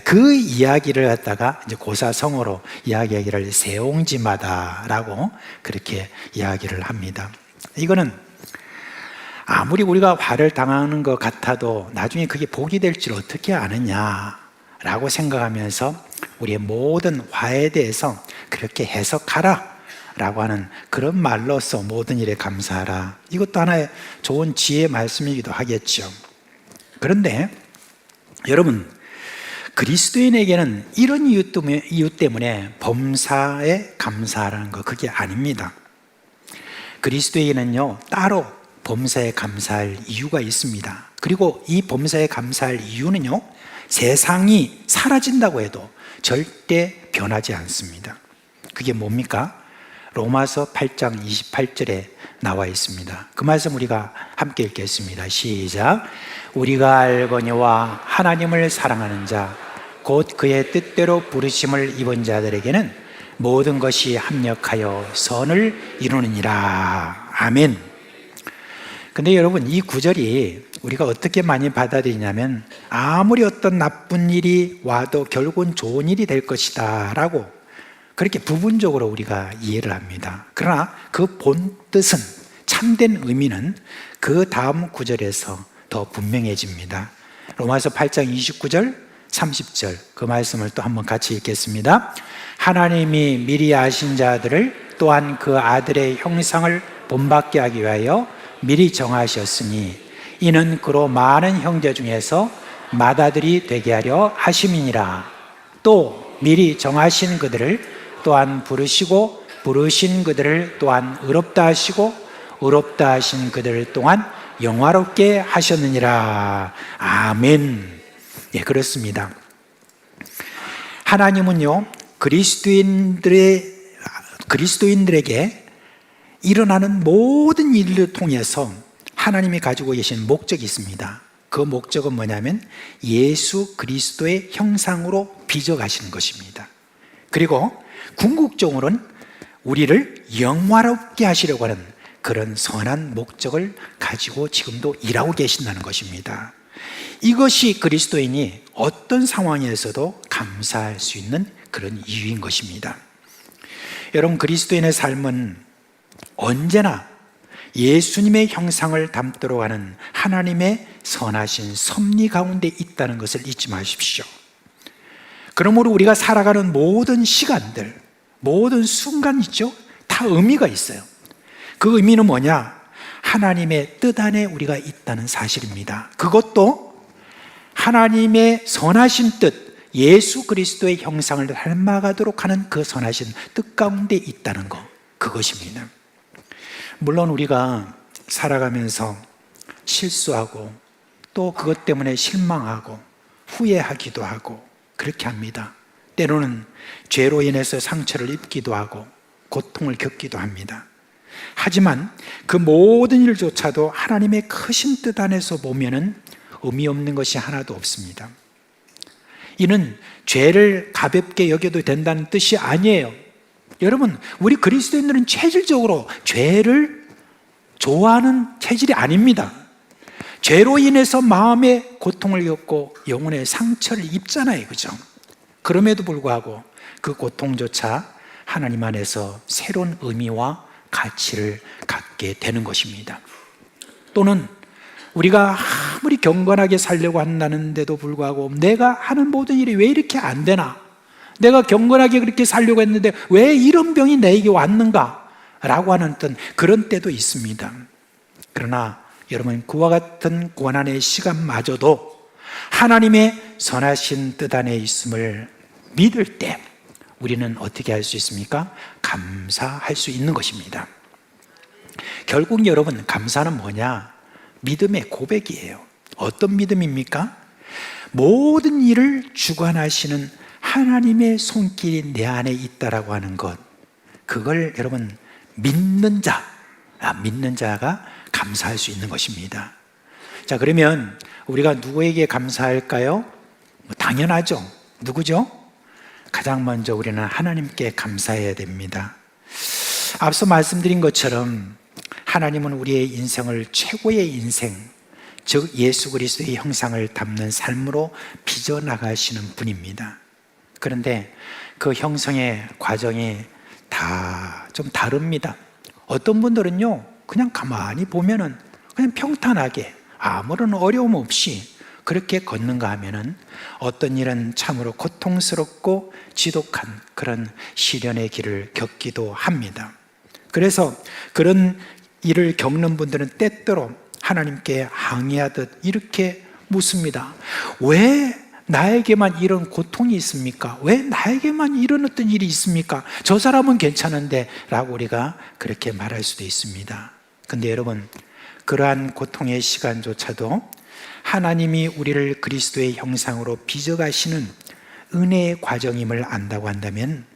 Speaker 3: 그 이야기를 갖다가 이제 고사성어로 이야기하기를 세옹지마다라고 그렇게 이야기를 합니다. 이거는 아무리 우리가 화를 당하는 것 같아도 나중에 그게 복이 될 줄 어떻게 아느냐라고 생각하면서 우리의 모든 화에 대해서 그렇게 해석하라 라고 하는 그런 말로써 모든 일에 감사하라. 이것도 하나의 좋은 지혜의 말씀이기도 하겠죠. 그런데 여러분, 그리스도인에게는 이런 이유 때문에 범사에 감사하라는 거 그게 아닙니다. 그리스도에게는요 따로 범사에 감사할 이유가 있습니다. 그리고 이 범사에 감사할 이유는요 세상이 사라진다고 해도 절대 변하지 않습니다. 그게 뭡니까? 로마서 8장 28절에 나와 있습니다. 그 말씀 우리가 함께 읽겠습니다. 시작. 우리가 알거니와 하나님을 사랑하는 자 곧 그의 뜻대로 부르심을 입은 자들에게는 모든 것이 합력하여 선을 이루느니라. 아멘. 근데 여러분, 이 구절이 우리가 어떻게 많이 받아들이냐면 아무리 어떤 나쁜 일이 와도 결국은 좋은 일이 될 것이다 라고 그렇게 부분적으로 우리가 이해를 합니다. 그러나 그 본 뜻은, 참된 의미는 그 다음 구절에서 더 분명해집니다. 로마서 8장 29절 30절 그 말씀을 또 한번 같이 읽겠습니다. 하나님이 미리 아신 자들을 또한 그 아들의 형상을 본받게 하기 위하여 미리 정하셨으니 이는 그로 많은 형제 중에서 맏아들이 되게 하려 하심이니라. 또 미리 정하신 그들을 또한 부르시고 부르신 그들을 또한 의롭다 하시고 의롭다 하신 그들을 또한 영화롭게 하셨느니라. 아멘. 예, 그렇습니다. 하나님은요 그리스도인들에게 일어나는 모든 일을 통해서 하나님이 가지고 계신 목적이 있습니다. 그 목적은 뭐냐면 예수 그리스도의 형상으로 빚어가시는 것입니다. 그리고 궁극적으로는 우리를 영화롭게 하시려고 하는 그런 선한 목적을 가지고 지금도 일하고 계신다는 것입니다. 이것이 그리스도인이 어떤 상황에서도 감사할 수 있는 그런 이유인 것입니다. 여러분, 그리스도인의 삶은 언제나 예수님의 형상을 담도록 하는 하나님의 선하신 섭리 가운데 있다는 것을 잊지 마십시오. 그러므로 우리가 살아가는 모든 시간들, 모든 순간 있죠? 다 의미가 있어요. 그 의미는 뭐냐? 하나님의 뜻 안에 우리가 있다는 사실입니다. 그것도 하나님의 선하신 뜻, 예수 그리스도의 형상을 닮아가도록 하는 그 선하신 뜻 가운데 있다는 것, 그것입니다. 물론 우리가 살아가면서 실수하고 또 그것 때문에 실망하고 후회하기도 하고 그렇게 합니다. 때로는 죄로 인해서 상처를 입기도 하고 고통을 겪기도 합니다. 하지만 그 모든 일조차도 하나님의 크신 뜻 안에서 보면은 의미 없는 것이 하나도 없습니다. 이는 죄를 가볍게 여겨도 된다는 뜻이 아니에요. 여러분, 우리 그리스도인들은 체질적으로 죄를 좋아하는 체질이 아닙니다. 죄로 인해서 마음의 고통을 겪고 영혼의 상처를 입잖아요, 그죠? 그럼에도 불구하고 그 고통조차 하나님 안에서 새로운 의미와 가치를 갖게 되는 것입니다. 또는 우리가 아무리 경건하게 살려고 한다는데도 불구하고 내가 하는 모든 일이 왜 이렇게 안 되나? 내가 경건하게 그렇게 살려고 했는데 왜 이런 병이 내게 왔는가? 라고 하는 어떤 그런 때도 있습니다. 그러나 여러분, 그와 같은 고난의 시간마저도 하나님의 선하신 뜻 안에 있음을 믿을 때 우리는 어떻게 할 수 있습니까? 감사할 수 있는 것입니다. 결국 여러분, 감사는 뭐냐? 믿음의 고백이에요. 어떤 믿음입니까? 모든 일을 주관하시는 하나님의 손길이 내 안에 있다라고 하는 것, 그걸 여러분 믿는 자가 감사할 수 있는 것입니다. 자, 그러면 우리가 누구에게 감사할까요? 당연하죠. 누구죠? 가장 먼저 우리는 하나님께 감사해야 됩니다. 앞서 말씀드린 것처럼 하나님은 우리의 인생을 최고의 인생, 즉 예수 그리스도의 형상을 담는 삶으로 빚어나가시는 분입니다. 그런데 그 형성의 과정이 다 좀 다릅니다. 어떤 분들은요, 그냥 가만히 보면은 그냥 평탄하게 아무런 어려움 없이 그렇게 걷는가 하면은 어떤 일은 참으로 고통스럽고 지독한 그런 시련의 길을 겪기도 합니다. 그래서 그런 일을 겪는 분들은 때때로 하나님께 항의하듯 이렇게 묻습니다. 왜 나에게만 이런 고통이 있습니까? 왜 나에게만 이런 어떤 일이 있습니까? 저 사람은 괜찮은데 라고 우리가 그렇게 말할 수도 있습니다. 근데 여러분, 그러한 고통의 시간조차도 하나님이 우리를 그리스도의 형상으로 빚어가시는 은혜의 과정임을 안다고 한다면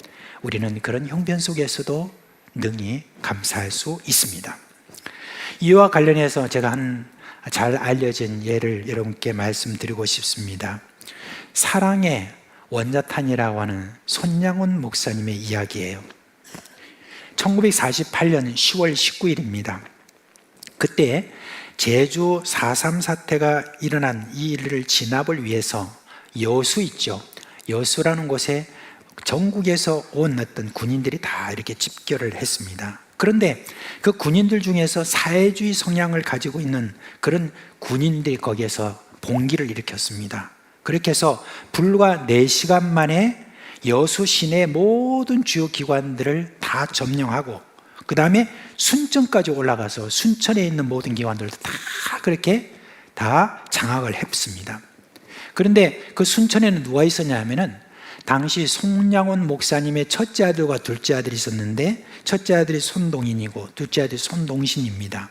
Speaker 3: 우리는 그런 형편 속에서도 능히 감사할 수 있습니다. 이와 관련해서 제가 한 잘 알려진 예를 여러분께 말씀드리고 싶습니다. 사랑의 원자탄이라고 하는 손양훈 목사님의 이야기예요. 1948년 10월 19일입니다. 그때 제주 4.3 사태가 일어난 이 일을 진압을 위해서 여수 있죠. 여수라는 곳에 전국에서 온 어떤 군인들이 다 이렇게 집결을 했습니다. 그런데 그 군인들 중에서 사회주의 성향을 가지고 있는 그런 군인들이 거기에서 봉기를 일으켰습니다. 그렇게 해서 불과 4시간 만에 여수 시내 모든 주요 기관들을 다 점령하고 그 다음에 순천까지 올라가서 순천에 있는 모든 기관들도 다 그렇게 다 장악을 했습니다. 그런데 그 순천에는 누가 있었냐 하면은 당시 송양훈 목사님의 첫째 아들과 둘째 아들이 있었는데 첫째 아들이 손동인이고 둘째 아들이 손동신입니다.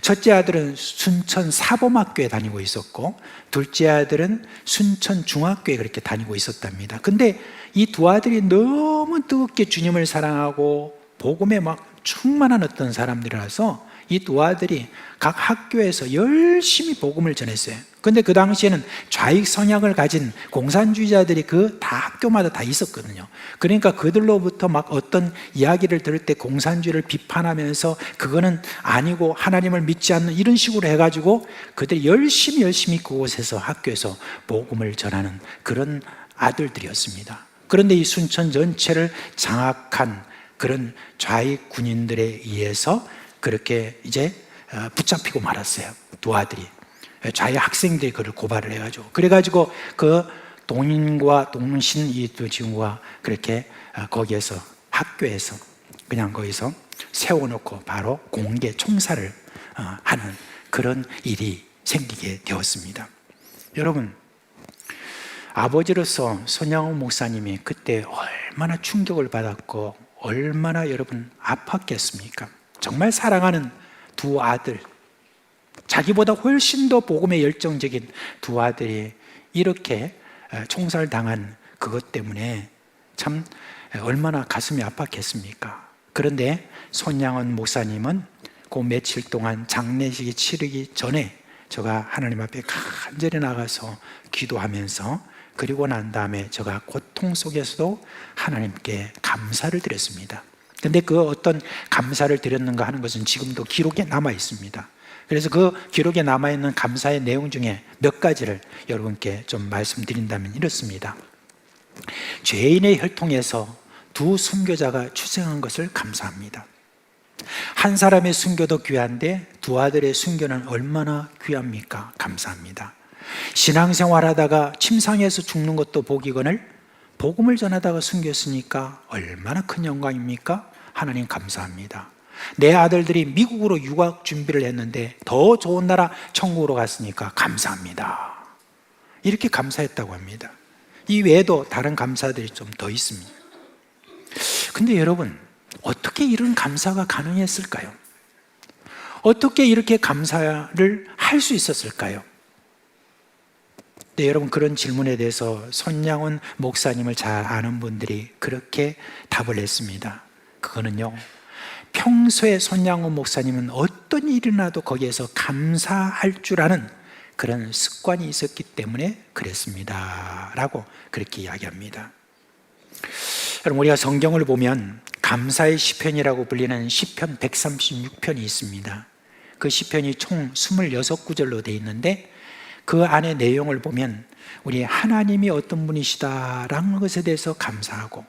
Speaker 3: 첫째 아들은 순천 사범학교에 다니고 있었고 둘째 아들은 순천 중학교에 그렇게 다니고 있었답니다. 근데 이 두 아들이 너무 뜨겁게 주님을 사랑하고 복음에 막 충만한 어떤 사람들이라서 이 두 아들이 각 학교에서 열심히 복음을 전했어요. 근데 그 당시에는 좌익 성향을 가진 공산주의자들이 그 다 학교마다 다 있었거든요. 그러니까 그들로부터 막 어떤 이야기를 들을 때 공산주의를 비판하면서 그거는 아니고 하나님을 믿지 않는 이런 식으로 해가지고 그들이 열심히 그곳에서 학교에서 복음을 전하는 그런 아들들이었습니다. 그런데 이 순천 전체를 장악한 그런 좌익 군인들에 의해서 그렇게 이제 붙잡히고 말았어요. 두 아들이. 좌익 학생들이 그를 고발을 해가지고. 그래가지고 그 동인과 동신 이 두 친구가 그렇게 거기에서 학교에서 그냥 거기서 세워놓고 바로 공개 총살을 하는 그런 일이 생기게 되었습니다. 여러분, 아버지로서 손양훈 목사님이 그때 얼마나 충격을 받았고 얼마나 여러분 아팠겠습니까? 정말 사랑하는 두 아들, 자기보다 훨씬 더 복음에 열정적인 두 아들이 이렇게 총살당한 그것 때문에 참 얼마나 가슴이 아팠겠습니까? 그런데 손양원 목사님은 그 며칠 동안 장례식이 치르기 전에 제가 하나님 앞에 간절히 나가서 기도하면서 그리고 난 다음에 제가 고통 속에서도 하나님께 감사를 드렸습니다. 근데 그 어떤 감사를 드렸는가 하는 것은 지금도 기록에 남아 있습니다. 그래서 그 기록에 남아있는 감사의 내용 중에 몇 가지를 여러분께 좀 말씀드린다면 이렇습니다. 죄인의 혈통에서 두 순교자가 출생한 것을 감사합니다. 한 사람의 순교도 귀한데 두 아들의 순교는 얼마나 귀합니까? 감사합니다. 신앙생활하다가 침상에서 죽는 것도 복이거늘 복음을 전하다가 순교했으니까 얼마나 큰 영광입니까? 하나님 감사합니다. 내 아들들이 미국으로 유학 준비를 했는데 더 좋은 나라 천국으로 갔으니까 감사합니다. 이렇게 감사했다고 합니다. 이 외에도 다른 감사들이 좀 더 있습니다. 근데 여러분, 어떻게 이런 감사가 가능했을까요? 어떻게 이렇게 감사를 할 수 있었을까요? 네, 여러분, 그런 질문에 대해서 손양원 목사님을 잘 아는 분들이 그렇게 답을 했습니다. 그거는요, 평소에 손양원 목사님은 어떤 일이 나도 거기에서 감사할 줄 아는 그런 습관이 있었기 때문에 그랬습니다 라고 그렇게 이야기합니다. 여러분, 우리가 성경을 보면 감사의 시편이라고 불리는 시편 136편이 있습니다. 그 시편이 총 26구절로 되어 있는데 그 안에 내용을 보면 우리 하나님이 어떤 분이시다라는 것에 대해서 감사하고,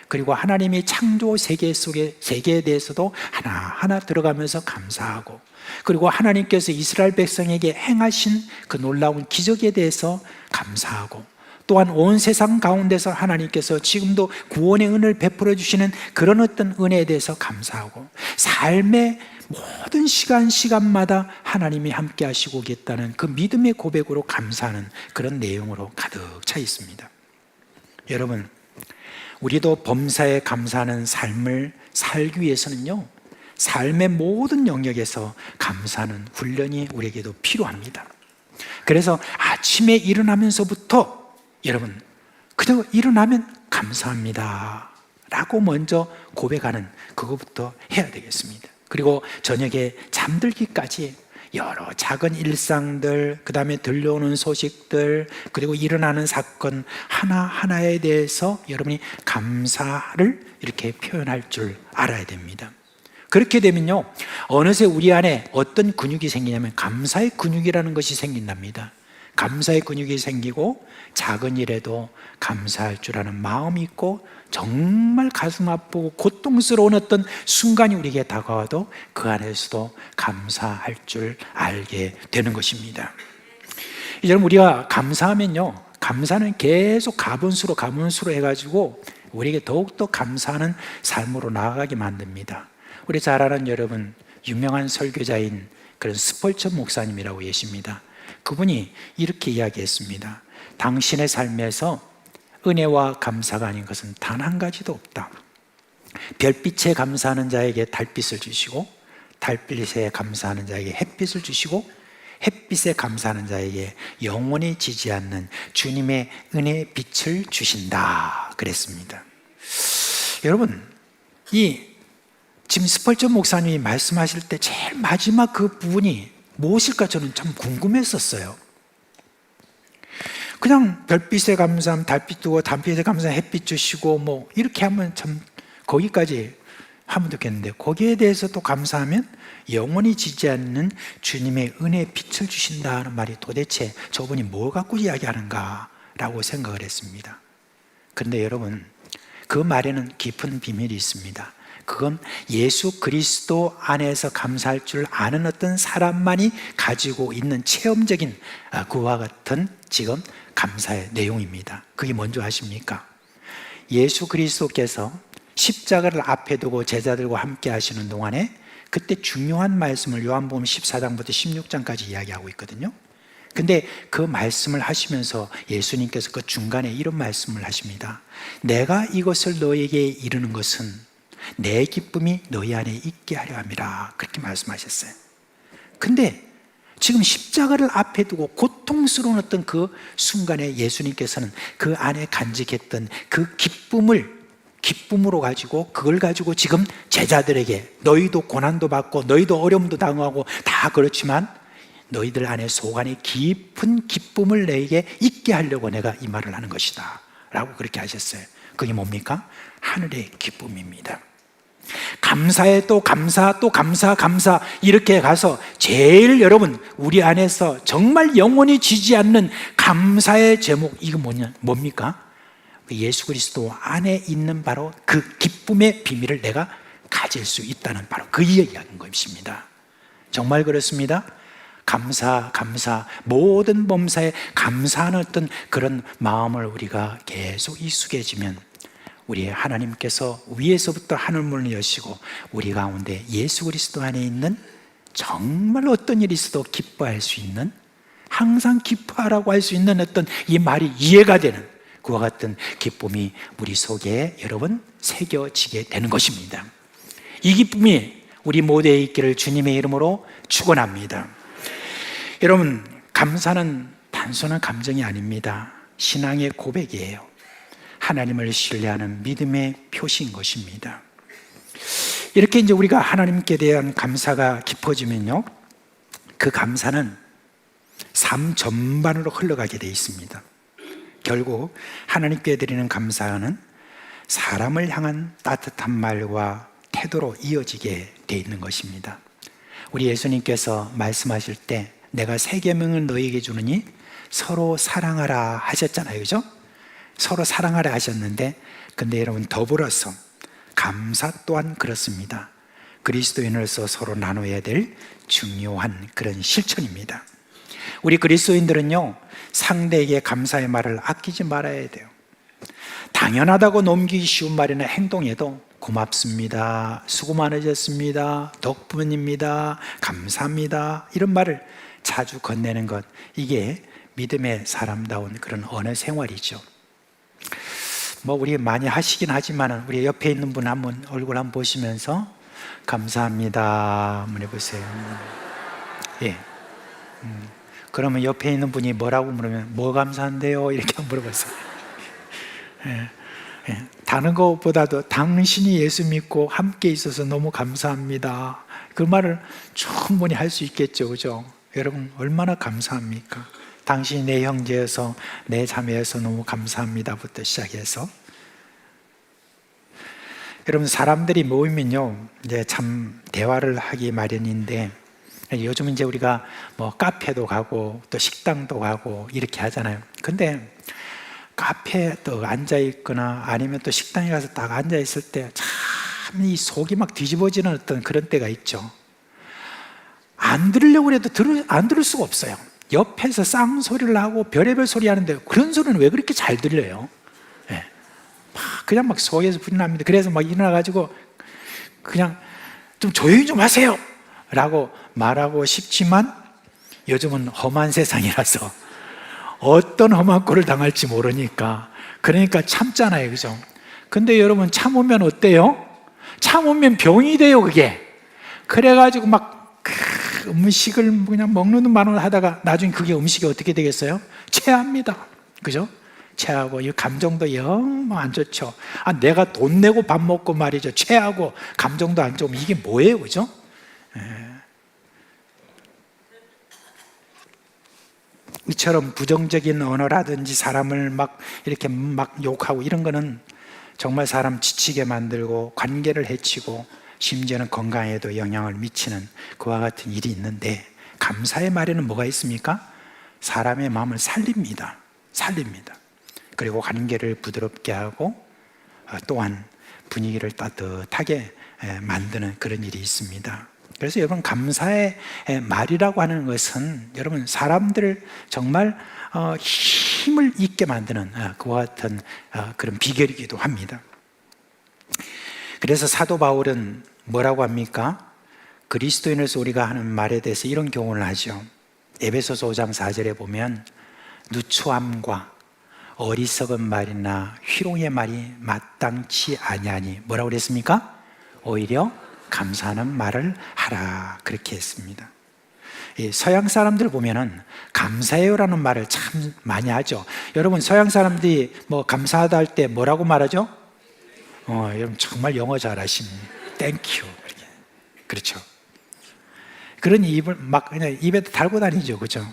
Speaker 3: 그리고 하나님이 창조 세계에 대해서도 하나하나 들어가면서 감사하고, 그리고 하나님께서 이스라엘 백성에게 행하신 그 놀라운 기적에 대해서 감사하고, 또한 온 세상 가운데서 하나님께서 지금도 구원의 은혜를 베풀어 주시는 그런 어떤 은혜에 대해서 감사하고, 삶의 모든 시간마다 하나님이 함께 하시고 계시다는 그 믿음의 고백으로 감사하는 그런 내용으로 가득 차 있습니다. 여러분, 우리도 범사에 감사하는 삶을 살기 위해서는요, 삶의 모든 영역에서 감사하는 훈련이 우리에게도 필요합니다. 그래서 아침에 일어나면서부터 여러분, 그저 일어나면 감사합니다 라고 먼저 고백하는 그것부터 해야 되겠습니다. 그리고 저녁에 잠들기까지 여러 작은 일상들, 그 다음에 들려오는 소식들, 그리고 일어나는 사건 하나하나에 대해서 여러분이 감사를 이렇게 표현할 줄 알아야 됩니다. 그렇게 되면요, 어느새 우리 안에 어떤 근육이 생기냐면 감사의 근육이라는 것이 생긴답니다. 감사의 근육이 생기고 작은 일에도 감사할 줄 아는 마음이 있고, 정말 가슴 아프고 고통스러운 어떤 순간이 우리에게 다가와도 그 안에서도 감사할 줄 알게 되는 것입니다. 여러분, 우리가 감사하면요, 감사는 계속 가분수로 해가지고 우리에게 더욱더 감사하는 삶으로 나아가게 만듭니다. 우리 잘 아는 여러분, 유명한 설교자인 그런 스펄전 목사님이라고 계십니다. 그분이 이렇게 이야기했습니다. 당신의 삶에서 은혜와 감사가 아닌 것은 단 한 가지도 없다. 별빛에 감사하는 자에게 달빛을 주시고, 달빛에 감사하는 자에게 햇빛을 주시고, 햇빛에 감사하는 자에게 영원히 지지 않는 주님의 은혜의 빛을 주신다 그랬습니다. 여러분, 지금 스펄전 목사님이 말씀하실 때 제일 마지막 그 부분이 무엇일까 저는 참 궁금했었어요. 그냥 별빛에 감사하면 달빛 두고, 달빛에 감사하면 햇빛 주시고, 뭐 이렇게 하면 참 거기까지 하면 좋겠는데, 거기에 대해서 또 감사하면 영원히 지지 않는 주님의 은혜의 빛을 주신다는 말이 도대체 저분이 뭘 갖고 이야기하는가 라고 생각을 했습니다. 그런데 여러분, 그 말에는 깊은 비밀이 있습니다. 그건 예수 그리스도 안에서 감사할 줄 아는 어떤 사람만이 가지고 있는 체험적인 그와 같은 지금 감사의 내용입니다. 그게 뭔지 아십니까? 예수 그리스도께서 십자가를 앞에 두고 제자들과 함께 하시는 동안에 그때 중요한 말씀을 요한복음 14장부터 16장까지 이야기하고 있거든요. 근데 그 말씀을 하시면서 예수님께서 그 중간에 이런 말씀을 하십니다. 내가 이것을 너에게 이르는 것은 내 기쁨이 너희 안에 있게 하려 함이라, 그렇게 말씀하셨어요. 근데 지금 십자가를 앞에 두고 고통스러운 어떤 그 순간에 예수님께서는 그 안에 간직했던 그 기쁨으로 가지고, 그걸 가지고 지금 제자들에게 너희도 고난도 받고 너희도 어려움도 당하고 다 그렇지만 너희들 안에 속 안에 깊은 기쁨을 너에게 있게 하려고 내가 이 말을 하는 것이다 라고 그렇게 하셨어요. 그게 뭡니까? 하늘의 기쁨입니다. 감사에 또 감사, 또 감사 이렇게 가서 제일 여러분 우리 안에서 정말 영원히 지지 않는 감사의 제목, 이거 뭡니까? 예수 그리스도 안에 있는 바로 그 기쁨의 비밀을 내가 가질 수 있다는 바로 그 이야기하는 것입니다. 정말 그렇습니다. 감사, 모든 범사에 감사하는 어떤 그런 마음을 우리가 계속 익숙해지면 우리 하나님께서 위에서부터 하늘문을 여시고 우리 가운데 예수 그리스도 안에 있는 정말 어떤 일이 있어도 기뻐할 수 있는, 항상 기뻐하라고 할 수 있는 어떤 이 말이 이해가 되는 그와 같은 기쁨이 우리 속에 여러분 새겨지게 되는 것입니다. 이 기쁨이 우리 모두에 있기를 주님의 이름으로 축원합니다. 여러분, 감사는 단순한 감정이 아닙니다. 신앙의 고백이에요. 하나님을 신뢰하는 믿음의 표시인 것입니다. 이렇게 이제 우리가 하나님께 대한 감사가 깊어지면요, 그 감사는 삶 전반으로 흘러가게 되어 있습니다. 결국 하나님께 드리는 감사는 사람을 향한 따뜻한 말과 태도로 이어지게 되어 있는 것입니다. 우리 예수님께서 말씀하실 때 내가 새 계명을 너희에게 주느니 서로 사랑하라 하셨잖아요, 그죠? 서로 사랑하라 하셨는데, 근데 여러분 더불어서 감사 또한 그렇습니다. 그리스도인으로서 서로 나눠야 될 중요한 그런 실천입니다. 우리 그리스도인들은요, 상대에게 감사의 말을 아끼지 말아야 돼요. 당연하다고 넘기기 쉬운 말이나 행동에도 고맙습니다, 수고 많으셨습니다, 덕분입니다, 감사합니다, 이런 말을 자주 건네는 것, 이게 믿음의 사람다운 그런 언어 생활이죠. 뭐 우리 많이 하시긴 하지만 우리 옆에 있는 분 한번 얼굴 한번 보시면서 감사합니다 한번 해보세요. 예. 그러면 옆에 있는 분이 뭐라고 물으면 뭐 감사한데요? 이렇게 한번 물어보세요. 예. 예. 다른 것보다도 당신이 예수 믿고 함께 있어서 너무 감사합니다, 그 말을 충분히 할 수 있겠죠, 그죠? 여러분 얼마나 감사합니까? 당신이 내 형제여서 내 자매여서 너무 감사합니다부터 시작해서, 여러분 사람들이 모이면요 이제 참 대화를 하기 마련인데, 요즘 이제 우리가 뭐 카페도 가고 또 식당도 가고 이렇게 하잖아요. 근데 카페에 또 앉아 있거나 아니면 또 식당에 가서 딱 앉아 있을 때 참 이 속이 막 뒤집어지는 어떤 그런 때가 있죠. 안 들으려고 해도 안 들을 수가 없어요. 옆에서 쌍소리를 하고 별의별 소리 하는데 그런 소리는 왜 그렇게 잘 들려요? 네. 그냥 막 속에서 불이 납니다. 그래서 막 일어나가지고 그냥 좀 조용히 좀 하세요 라고 말하고 싶지만, 요즘은 험한 세상이라서 어떤 험한 꼴을 당할지 모르니까 그러니까 참잖아요, 그죠? 근데 여러분 참으면 어때요? 참으면 병이 돼요, 그게. 그래가지고 막 음식을 그냥 먹는 만원 하다가 나중에 그게 음식이 어떻게 되겠어요? 체합니다, 그죠? 체하고 이 감정도 영 안 좋죠. 내가 돈 내고 밥 먹고 말이죠, 체하고 감정도 안 좋으면 이게 뭐예요, 그죠? 이처럼 부정적인 언어라든지 사람을 막 이렇게 막 욕하고 이런 거는 정말 사람 지치게 만들고 관계를 해치고 심지어는 건강에도 영향을 미치는 그와 같은 일이 있는데, 감사의 말에는 뭐가 있습니까? 사람의 마음을 살립니다. 그리고 관계를 부드럽게 하고 또한 분위기를 따뜻하게 만드는 그런 일이 있습니다. 그래서 여러분 감사의 말이라고 하는 것은 여러분 사람들을 정말 힘을 있게 만드는 그와 같은 그런 비결이기도 합니다. 그래서 사도 바울은 뭐라고 합니까? 그리스도인으로서 우리가 하는 말에 대해서 이런 교훈을 하죠. 에베소서 5장 4절에 보면 누추함과 어리석은 말이나 희롱의 말이 마땅치 아니하니 뭐라고 그랬습니까? 오히려 감사하는 말을 하라, 그렇게 했습니다. 서양 사람들 보면은 감사해요라는 말을 참 많이 하죠. 여러분 서양 사람들이 뭐 감사하다 할 때 뭐라고 말하죠? 여러분 정말 영어 잘하십니다. Thank you. 그렇죠. 그런 입을 막 그냥 입에 달고 다니죠, 그죠?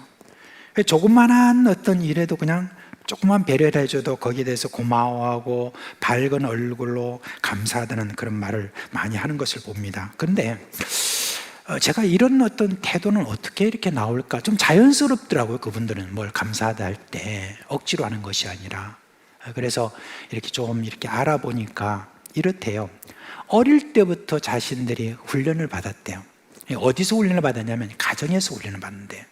Speaker 3: 조그만한 어떤 일에도 그냥 조그만 배려를 해줘도 거기에 대해서 고마워하고 밝은 얼굴로 감사하다는 그런 말을 많이 하는 것을 봅니다. 그런데 제가 이런 어떤 태도는 어떻게 이렇게 나올까? 좀 자연스럽더라고요. 그분들은 뭘 감사하다 할 때 억지로 하는 것이 아니라. 그래서 이렇게 좀 이렇게 알아보니까 이렇대요. 어릴 때부터 자신들이 훈련을 받았대요. 어디서 훈련을 받았냐면 가정에서 훈련을 받는데,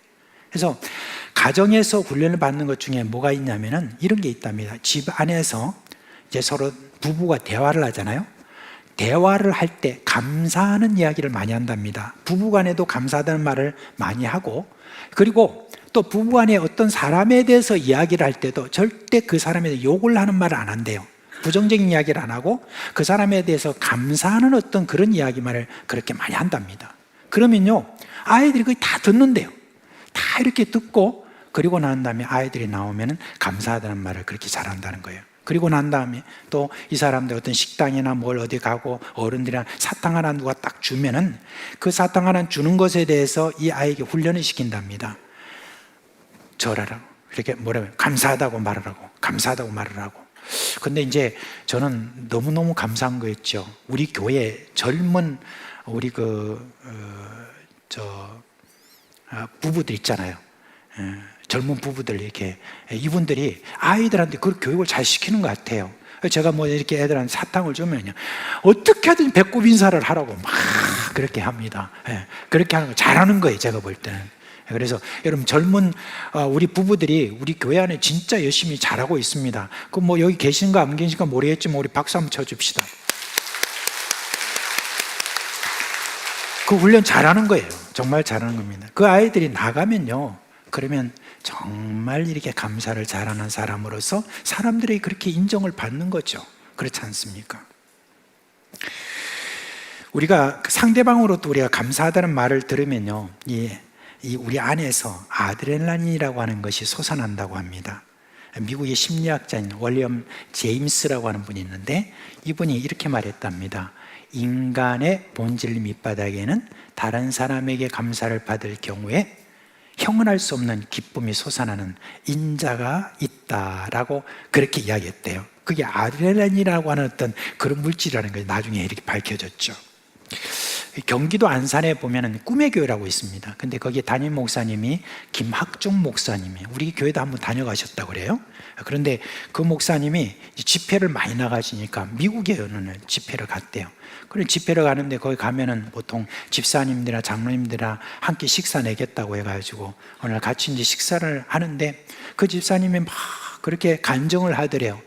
Speaker 3: 그래서 가정에서 훈련을 받는 것 중에 뭐가 있냐면은 이런 게 있답니다. 집 안에서 이제 서로 부부가 대화를 하잖아요. 대화를 할 때 감사하는 이야기를 많이 한답니다. 부부간에도 감사하다는 말을 많이 하고, 그리고 또 부부간에 어떤 사람에 대해서 이야기를 할 때도 절대 그 사람에 대해 욕을 하는 말을 안 한대요. 부정적인 이야기를 안 하고 그 사람에 대해서 감사하는 어떤 그런 이야기만을 그렇게 많이 한답니다. 그러면요, 아이들이 거의 다 듣는데요. 다 이렇게 듣고, 그리고 난 다음에 아이들이 나오면 감사하다는 말을 그렇게 잘한다는 거예요. 그리고 난 다음에 또 이 사람들 어떤 식당이나 뭘 어디 가고 어른들이랑 사탕 하나 누가 딱 주면은 그 사탕 하나 주는 것에 대해서 이 아이에게 훈련을 시킨답니다. 절하라고, 이렇게 뭐라고, 감사하다고 말을 하고, 감사하다고 말을 하고. 근데 이제 저는 너무너무 감사한 거 있죠. 우리 교회 젊은 우리 부부들 있잖아요. 젊은 부부들, 이렇게 이분들이 아이들한테 그 교육을 잘 시키는 것 같아요. 제가 뭐 이렇게 애들한테 사탕을 주면요, 어떻게든 배꼽 인사를 하라고 막 그렇게 합니다. 그렇게 하는 거 잘하는 거예요, 제가 볼 때는. 그래서 여러분, 젊은 우리 부부들이 우리 교회 안에 진짜 열심히 잘하고 있습니다. 그 뭐 여기 계신가 안 계신가 모르겠지만 우리 박수 한번 쳐줍시다. 그 훈련 잘하는 거예요. 정말 잘하는 겁니다. 그 아이들이 나가면요, 그러면 정말 이렇게 감사를 잘하는 사람으로서 사람들이 그렇게 인정을 받는 거죠. 그렇지 않습니까? 우리가 상대방으로부터 우리가 감사하다는 말을 들으면요, 이 우리 안에서 아드레날린이라고 하는 것이 솟아난다고 합니다. 미국의 심리학자인 월리엄 제임스라고 하는 분이 있는데, 이분이 이렇게 말했답니다. 인간의 본질 밑바닥에는 다른 사람에게 감사를 받을 경우에 형언할 수 없는 기쁨이 솟아나는 인자가 있다라고 그렇게 이야기했대요. 그게 아드레날린이라고 하는 어떤 그런 물질이라는 게 나중에 이렇게 밝혀졌죠. 경기도 안산에 보면은 꿈의 교회라고 있습니다. 근데 거기에 담임 목사님이 김학중 목사님이, 우리 교회도 한번 다녀가셨다고 그래요. 그런데 그 목사님이 집회를 많이 나가시니까 미국에 어느 집회를 갔대요. 그래 집회를 가는데 거기 가면은 보통 집사님들이나 장로님들이랑 함께 식사 내겠다고 해가지고 오늘 같이 이제 식사를 하는데, 그 집사님이 막 그렇게 간증을 하더래요.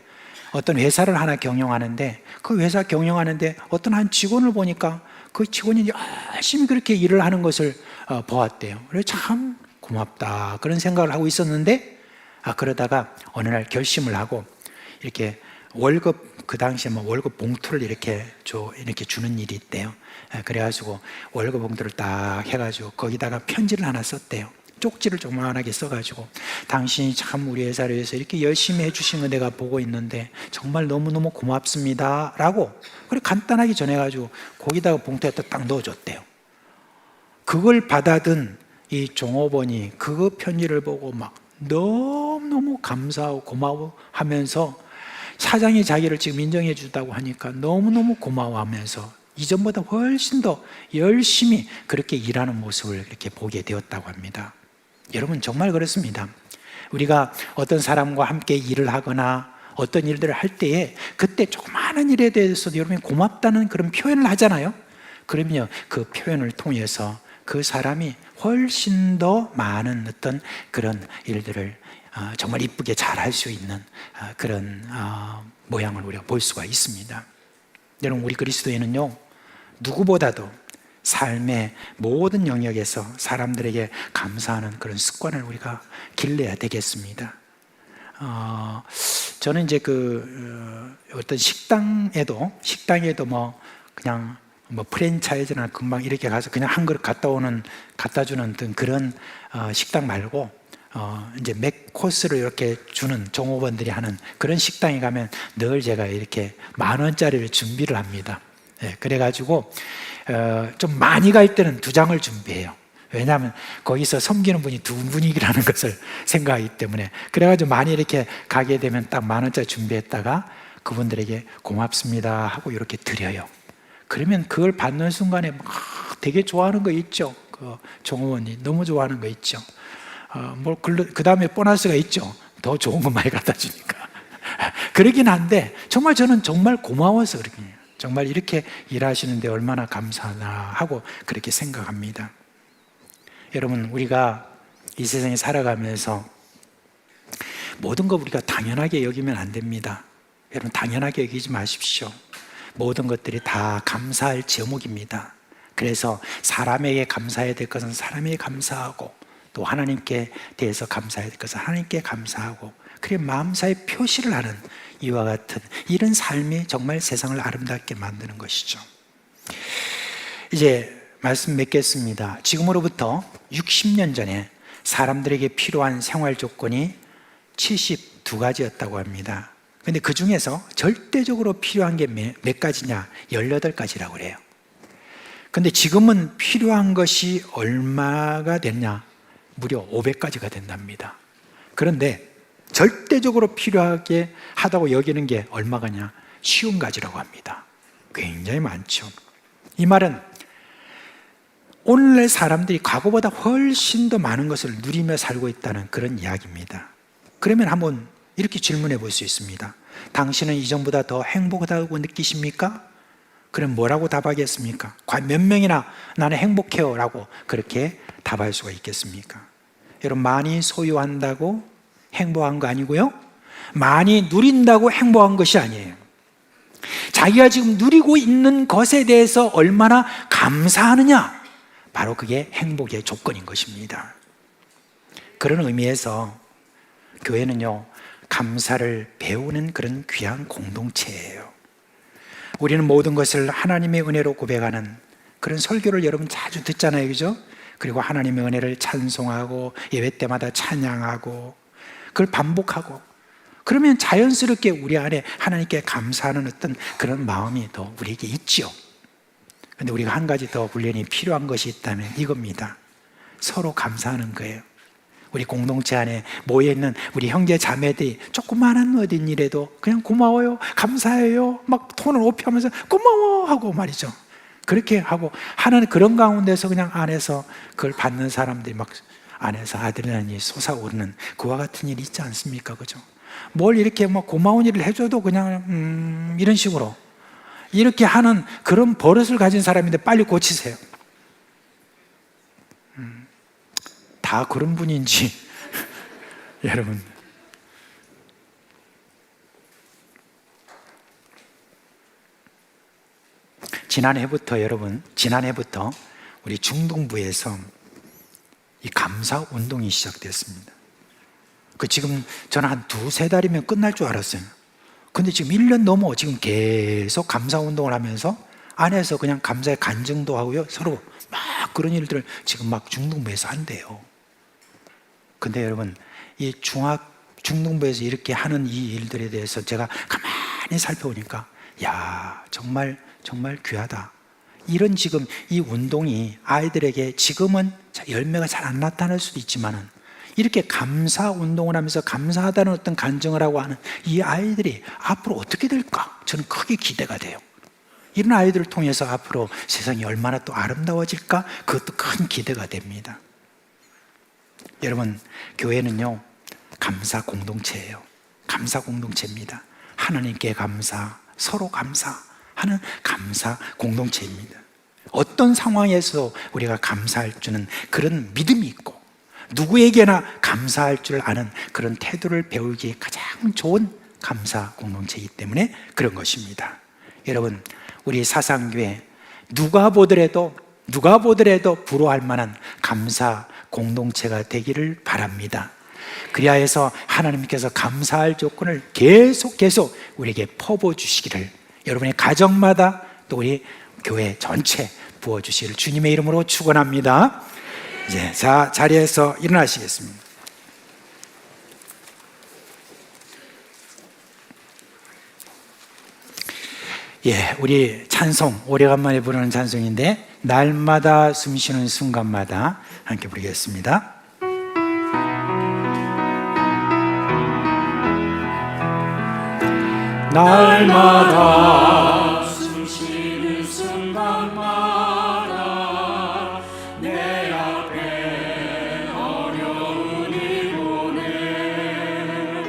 Speaker 3: 어떤 회사를 하나 경영하는데, 그 회사 경영하는데 어떤 한 직원을 보니까 그 직원이 열심히 그렇게 일을 하는 것을 보았대요. 그래서 참 고맙다 그런 생각을 하고 있었는데, 그러다가 어느 날 결심을 하고 이렇게 월급, 그 당시에 뭐 월급 봉투를 이렇게 주는 일이 있대요. 그래가지고 월급 봉투를 딱 해가지고 거기다가 편지를 하나 썼대요. 쪽지를 조그만하게 써가지고, 당신이 참 우리 회사를 위해서 이렇게 열심히 해주신 거 내가 보고 있는데 정말 너무너무 고맙습니다 라고 그래 간단하게 전해가지고 거기다가 봉투에다 딱 넣어줬대요. 그걸 받아든 이 종업원이 그 편지를 보고 막 너무너무 감사하고 고마워하면서, 사장이 자기를 지금 인정해 주다고 하니까 너무너무 고마워하면서 이전보다 훨씬 더 열심히 그렇게 일하는 모습을 이렇게 보게 되었다고 합니다. 여러분, 정말 그렇습니다. 우리가 어떤 사람과 함께 일을 하거나 어떤 일들을 할 때에 그때 조그마한 일에 대해서도 여러분이 고맙다는 그런 표현을 하잖아요. 그러면요, 그 표현을 통해서 그 사람이 훨씬 더 많은 어떤 그런 일들을 정말 이쁘게 잘 할 수 있는 그런 모양을 우리가 볼 수가 있습니다. 여러분, 우리 그리스도인은요, 누구보다도 삶의 모든 영역에서 사람들에게 감사하는 그런 습관을 우리가 길러야 되겠습니다. 저는 이제 어떤 식당에도 뭐 그냥 뭐 프랜차이즈나 금방 이렇게 가서 그냥 한 그릇 갖다 주는 어떤 그런 식당 말고, 이제 맥 코스로 이렇게 주는 종업원들이 하는 그런 식당에 가면 늘 제가 이렇게 10,000원짜리를 준비를 합니다. 그래가지고 좀 많이 갈 때는 2장을 준비해요. 왜냐하면 거기서 섬기는 분이 2분이라는 것을 생각하기 때문에. 그래가지고 많이 이렇게 가게 되면 딱 10,000원짜리 준비했다가 그분들에게 고맙습니다 하고 이렇게 드려요. 그러면 그걸 받는 순간에 막 되게 좋아하는 거 있죠. 그 종업원이 너무 좋아하는 거 있죠. 그 다음에 보너스가 있죠. 더 좋은 거 많이 갖다 주니까. 그러긴 한데, 정말 저는 정말 고마워서 그렇게, 정말 이렇게 일하시는데 얼마나 감사하나 하고 그렇게 생각합니다. 여러분, 우리가 이 세상에 살아가면서 모든 거 우리가 당연하게 여기면 안 됩니다. 여러분, 당연하게 여기지 마십시오. 모든 것들이 다 감사할 제목입니다. 그래서 사람에게 감사해야 될 것은 사람에게 감사하고, 또 하나님께 대해서 감사해야 될 것은 하나님께 감사하고, 그래 마음사의 표시를 하는 이와 같은 이런 삶이 정말 세상을 아름답게 만드는 것이죠. 이제 말씀 맺겠습니다. 지금으로부터 60년 전에 사람들에게 필요한 생활 조건이 72가지였다고 합니다. 근데 그 중에서 절대적으로 필요한 게 몇 가지냐? 18가지라고 그래요. 근데 지금은 필요한 것이 얼마가 됐냐? 무려 500가지가 된답니다. 그런데 절대적으로 필요하게 하다고 여기는 게 얼마가냐? 50가지라고 합니다. 굉장히 많죠. 이 말은 오늘날 사람들이 과거보다 훨씬 더 많은 것을 누리며 살고 있다는 그런 이야기입니다. 그러면 한번 이렇게 질문해 볼 수 있습니다. 당신은 이전보다 더 행복하다고 느끼십니까? 그럼 뭐라고 답하겠습니까? 과연 몇 명이나 나는 행복해요 라고 그렇게 답할 수가 있겠습니까? 여러분, 많이 소유한다고 행복한 거 아니고요, 많이 누린다고 행복한 것이 아니에요. 자기가 지금 누리고 있는 것에 대해서 얼마나 감사하느냐, 바로 그게 행복의 조건인 것입니다. 그런 의미에서 교회는요, 감사를 배우는 그런 귀한 공동체예요. 우리는 모든 것을 하나님의 은혜로 고백하는 그런 설교를 여러분 자주 듣잖아요, 그죠? 그리고 하나님의 은혜를 찬송하고 예배 때마다 찬양하고 그걸 반복하고, 그러면 자연스럽게 우리 안에 하나님께 감사하는 어떤 그런 마음이 더 우리에게 있죠. 그런데 우리가 한 가지 더 훈련이 필요한 것이 있다면 이겁니다. 서로 감사하는 거예요. 우리 공동체 안에 모여있는 우리 형제 자매들이 조그마한 어딘 일에도 그냥 고마워요, 감사해요, 막 톤을 높이면서 고마워 하고 말이죠. 그렇게 하고 하는 그런 가운데서 그냥 안에서 그걸 받는 사람들이 막 안에서 아드레날린이 솟아오르는 그와 같은 일이 있지 않습니까? 그죠? 뭘 이렇게 뭐 고마운 일을 해줘도 그냥 이런 식으로 이렇게 하는 그런 버릇을 가진 사람인데 빨리 고치세요. 다 그런 분인지 여러분, 지난해부터 우리 중동부에서 이 감사 운동이 시작됐습니다. 지금 저는 한 2-3달이면 끝날 줄 알았어요. 근데 지금 1년 넘어 지금 계속 감사 운동을 하면서 안에서 그냥 감사의 간증도 하고요, 서로 막 그런 일들을 지금 막 중동부에서 한대요. 근데 여러분, 이 중동부에서 이렇게 하는 이 일들에 대해서 제가 가만히 살펴보니까 야, 정말 귀하다. 이런 지금 이 운동이 아이들에게 지금은 열매가 잘 안 나타날 수도 있지만은 이렇게 감사 운동을 하면서 감사하다는 어떤 간증을 하고 하는 이 아이들이 앞으로 어떻게 될까? 저는 크게 기대가 돼요. 이런 아이들을 통해서 앞으로 세상이 얼마나 또 아름다워질까? 그것도 큰 기대가 됩니다. 여러분, 교회는요, 감사 공동체예요. 감사 공동체입니다. 하나님께 감사, 서로 감사하는 감사 공동체입니다. 어떤 상황에서 우리가 감사할 줄은 그런 믿음이 있고, 누구에게나 감사할 줄 아는 그런 태도를 배우기에 가장 좋은 감사 공동체이기 때문에 그런 것입니다. 여러분, 우리 사상교회 누가 보더라도 부러워할 만한 감사 공동체가 되기를 바랍니다. 그리하여 해서 하나님께서 감사할 조건을 계속 우리에게 퍼부어주시기를, 여러분의 가정마다 또 우리 교회 전체 부어주시기를 주님의 이름으로 축원합니다. 이제 자리에서 일어나시겠습니다. 예, 우리 찬송 오래간만에 부르는 찬송인데 날마다 숨쉬는 순간마다 함께 부르겠습니다.
Speaker 4: 날마다 숨쉬는 순간마다 내 앞에 어려운 일 보내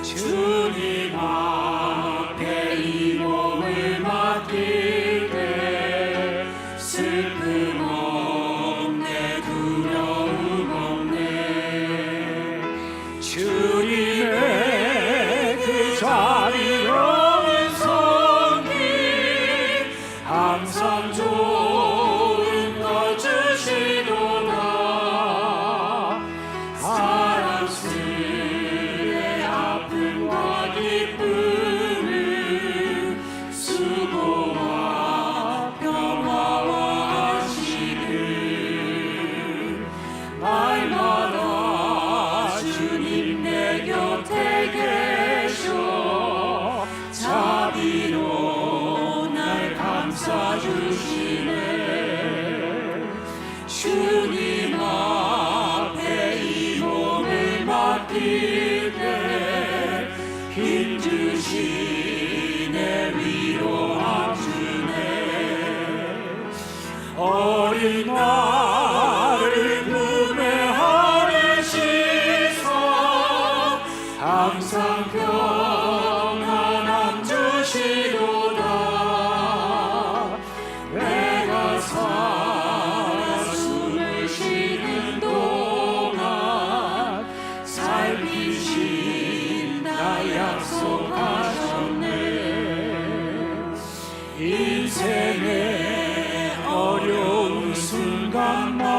Speaker 4: 주님 앞에 이 몸을 맡길 때 슬픔 없네, 두려움 없네. 주님의 그 자리로 항상 좋은 도와주시네. 주님 앞에 이 몸을 맡길 때 힘주시네. 위로함 주네. 어린 나를 품에 안으시사 항상 평안함 주시도다. 내가 살아 숨을 쉬는 동안 살피신다 약속하셨네. 인생의 어려운 순간마다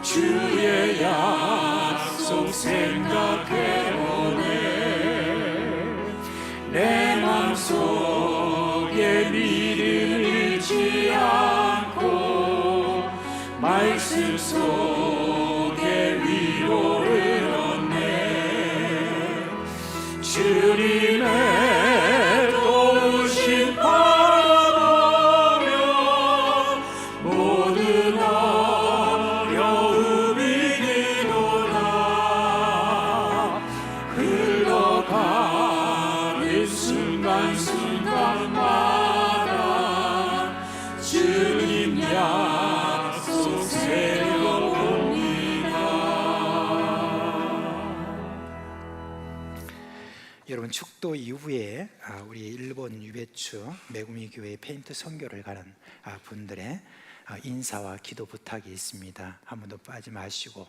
Speaker 4: 주의 약속 생각해보네. 내 맘속에 믿음 잃지 않고 말씀 속에 위로를 얻네. 주님의 도우심 바라보며 모든 어려움 이기노라. 흘러가는 순간순간마다 주님 약속 세워봅니다.
Speaker 3: 여러분 축도 이후에 우리 일본 유배추 메구미 교회 페인트 선교를 가는 분들의 인사와 기도 부탁이 있습니다. 한 번도 빠지 마시고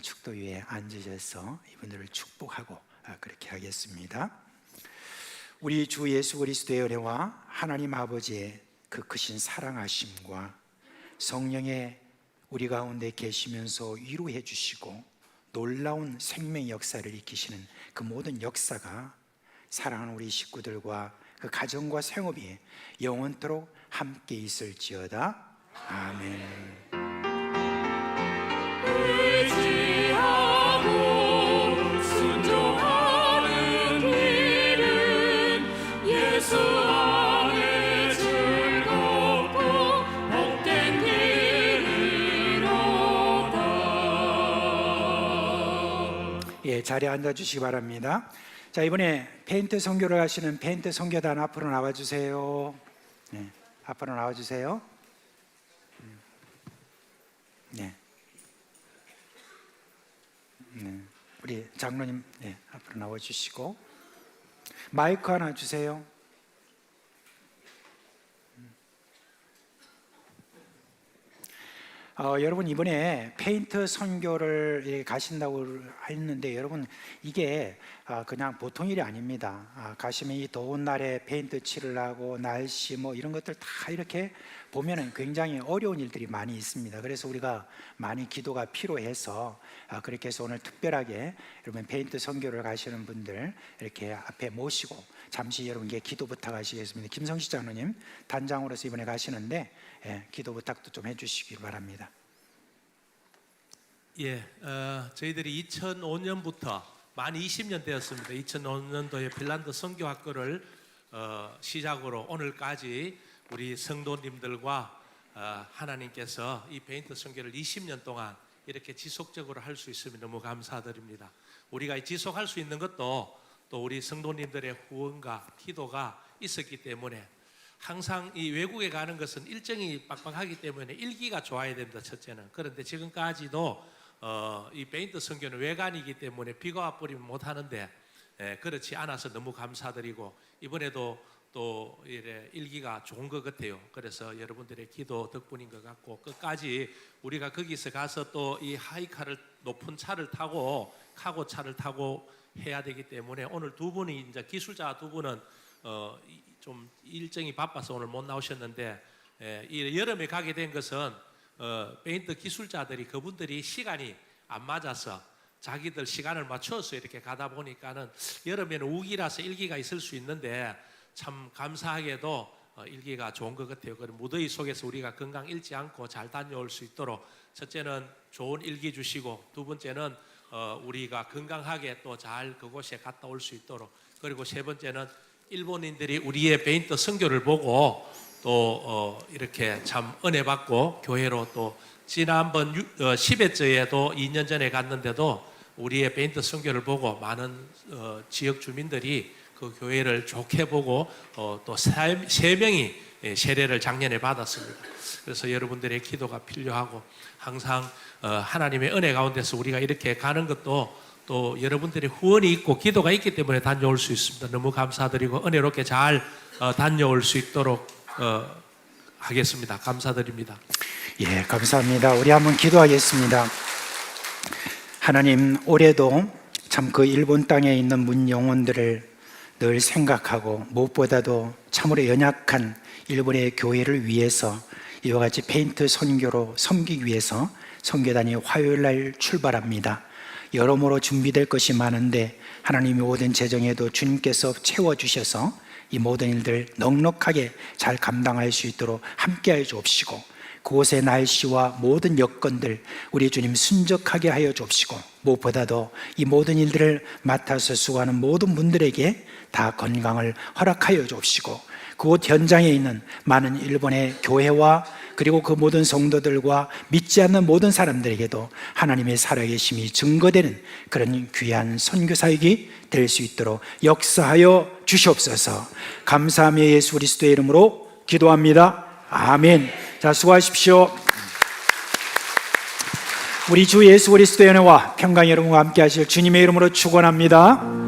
Speaker 3: 축도 위에 앉으셔서 이분들을 축복하고 그렇게 하겠습니다. 우리 주 예수 그리스도의 은혜와 하나님 아버지의 그 크신 사랑하심과 성령의 우리 가운데 계시면서 위로해 주시고 놀라운 생명 역사를 일으키시는 그 모든 역사가 사랑하는 우리 식구들과 그 가정과 생업이 영원토록 함께 있을지어다. 아멘.
Speaker 4: 의지하고 순종하는 길은 예수 안에 즐겁고 복된 길이로다.
Speaker 3: 예, 자리에 앉아 주시기 바랍니다. 자, 이번에 페인트 선교를 하시는 페인트 선교단 앞으로 나와 주세요. 네, 앞으로 나와 주세요. 네. 네. 우리 장로님 앞으로 나와 주시고 마이크 하나 주세요. 여러분 이번에 페인트 선교를 가신다고 했는데 여러분 이게 그냥 보통 일이 아닙니다. 가시면 이 더운 날에 페인트 칠을 하고 날씨 뭐 이런 것들 다 이렇게 보면은 굉장히 어려운 일들이 많이 있습니다. 그래서 우리가 많이 기도가 필요해서 그렇게 해서 오늘 특별하게 여러분 페인트 선교를 가시는 분들 이렇게 앞에 모시고 잠시 여러분께 기도 부탁하시겠습니다. 김성식 장로님 단장으로서 이번에 가시는데 기도 부탁도 좀 해주시기 바랍니다.
Speaker 6: 예, 저희들이 2005년부터 만 20년 되었습니다. 2005년도에 핀란드 선교학교를 시작으로 오늘까지 우리 성도님들과 하나님께서 이 페인트 선교를 20년 동안 이렇게 지속적으로 할 수 있으면 너무 감사드립니다. 우리가 지속할 수 있는 것도 또 우리 성도님들의 후원과 기도가 있었기 때문에 항상 이 외국에 가는 것은 일정이 빡빡하기 때문에 일기가 좋아야 됩니다. 첫째는. 그런데 지금까지도 이 페인트 선교는 외관이기 때문에 비가 와버리면 못하는데 그렇지 않아서 너무 감사드리고 이번에도 또 이래 일기가 좋은 것 같아요. 그래서 여러분들의 기도 덕분인 것 같고 끝까지 우리가 거기서 가서 또 이 하이카를 높은 차를 타고 카고 차를 타고 해야 되기 때문에 오늘 두 분이 이제 기술자 두 분은 좀 일정이 바빠서 오늘 못 나오셨는데 이 여름에 가게 된 것은 페인트 기술자들이 그분들이 시간이 안 맞아서 자기들 시간을 맞춰서 이렇게 가다 보니까는 여름에는 우기라서 일기가 있을 수 있는데 참 감사하게도 일기가 좋은 것 같아요. 그럼 무더위 속에서 우리가 건강 잃지 않고 잘 다녀올 수 있도록 첫째는 좋은 일기 주시고 두 번째는 우리가 건강하게 또 잘 그곳에 갔다 올 수 있도록 그리고 세 번째는 일본인들이 우리의 페인트 선교를 보고 또 이렇게 참 은혜 받고 교회로 또 지난번 10회째에도 2년 전에 갔는데도 우리의 페인트 선교를 보고 많은 지역 주민들이 그 교회를 좋게 보고 또 3명이 세례를 작년에 받았습니다. 그래서 여러분들의 기도가 필요하고 항상 하나님의 은혜 가운데서 우리가 이렇게 가는 것도 또 여러분들의 후원이 있고 기도가 있기 때문에 다녀올 수 있습니다. 너무 감사드리고 은혜롭게 잘 다녀올 수 있도록 하겠습니다. 감사드립니다.
Speaker 3: 예, 감사합니다. 우리 한번 기도하겠습니다. 하나님, 올해도 참 그 일본 땅에 있는 문 영혼들을 늘 생각하고 무엇보다도 참으로 연약한 일본의 교회를 위해서 이와 같이 페인트 선교로 섬기기 위해서 선교단이 화요일 날 출발합니다. 여러모로 준비될 것이 많은데 하나님이 모든 재정에도 주님께서 채워주셔서 이 모든 일들 넉넉하게 잘 감당할 수 있도록 함께하여 주옵시고, 그곳의 날씨와 모든 여건들 우리 주님 순적하게 하여 주옵시고, 무엇보다도 이 모든 일들을 맡아서 수고하는 모든 분들에게 다 건강을 허락하여 주옵시고, 그곳 현장에 있는 많은 일본의 교회와 그리고 그 모든 성도들과 믿지 않는 모든 사람들에게도 하나님의 살아계심이 증거되는 그런 귀한 선교사역이 될 수 있도록 역사하여 주시옵소서. 감사하며 예수 그리스도의 이름으로 기도합니다. 아멘. 자, 수고하십시오. 우리 주 예수 그리스도의 은혜와 평강이 여러분과 함께 하실 주님의 이름으로 축원합니다.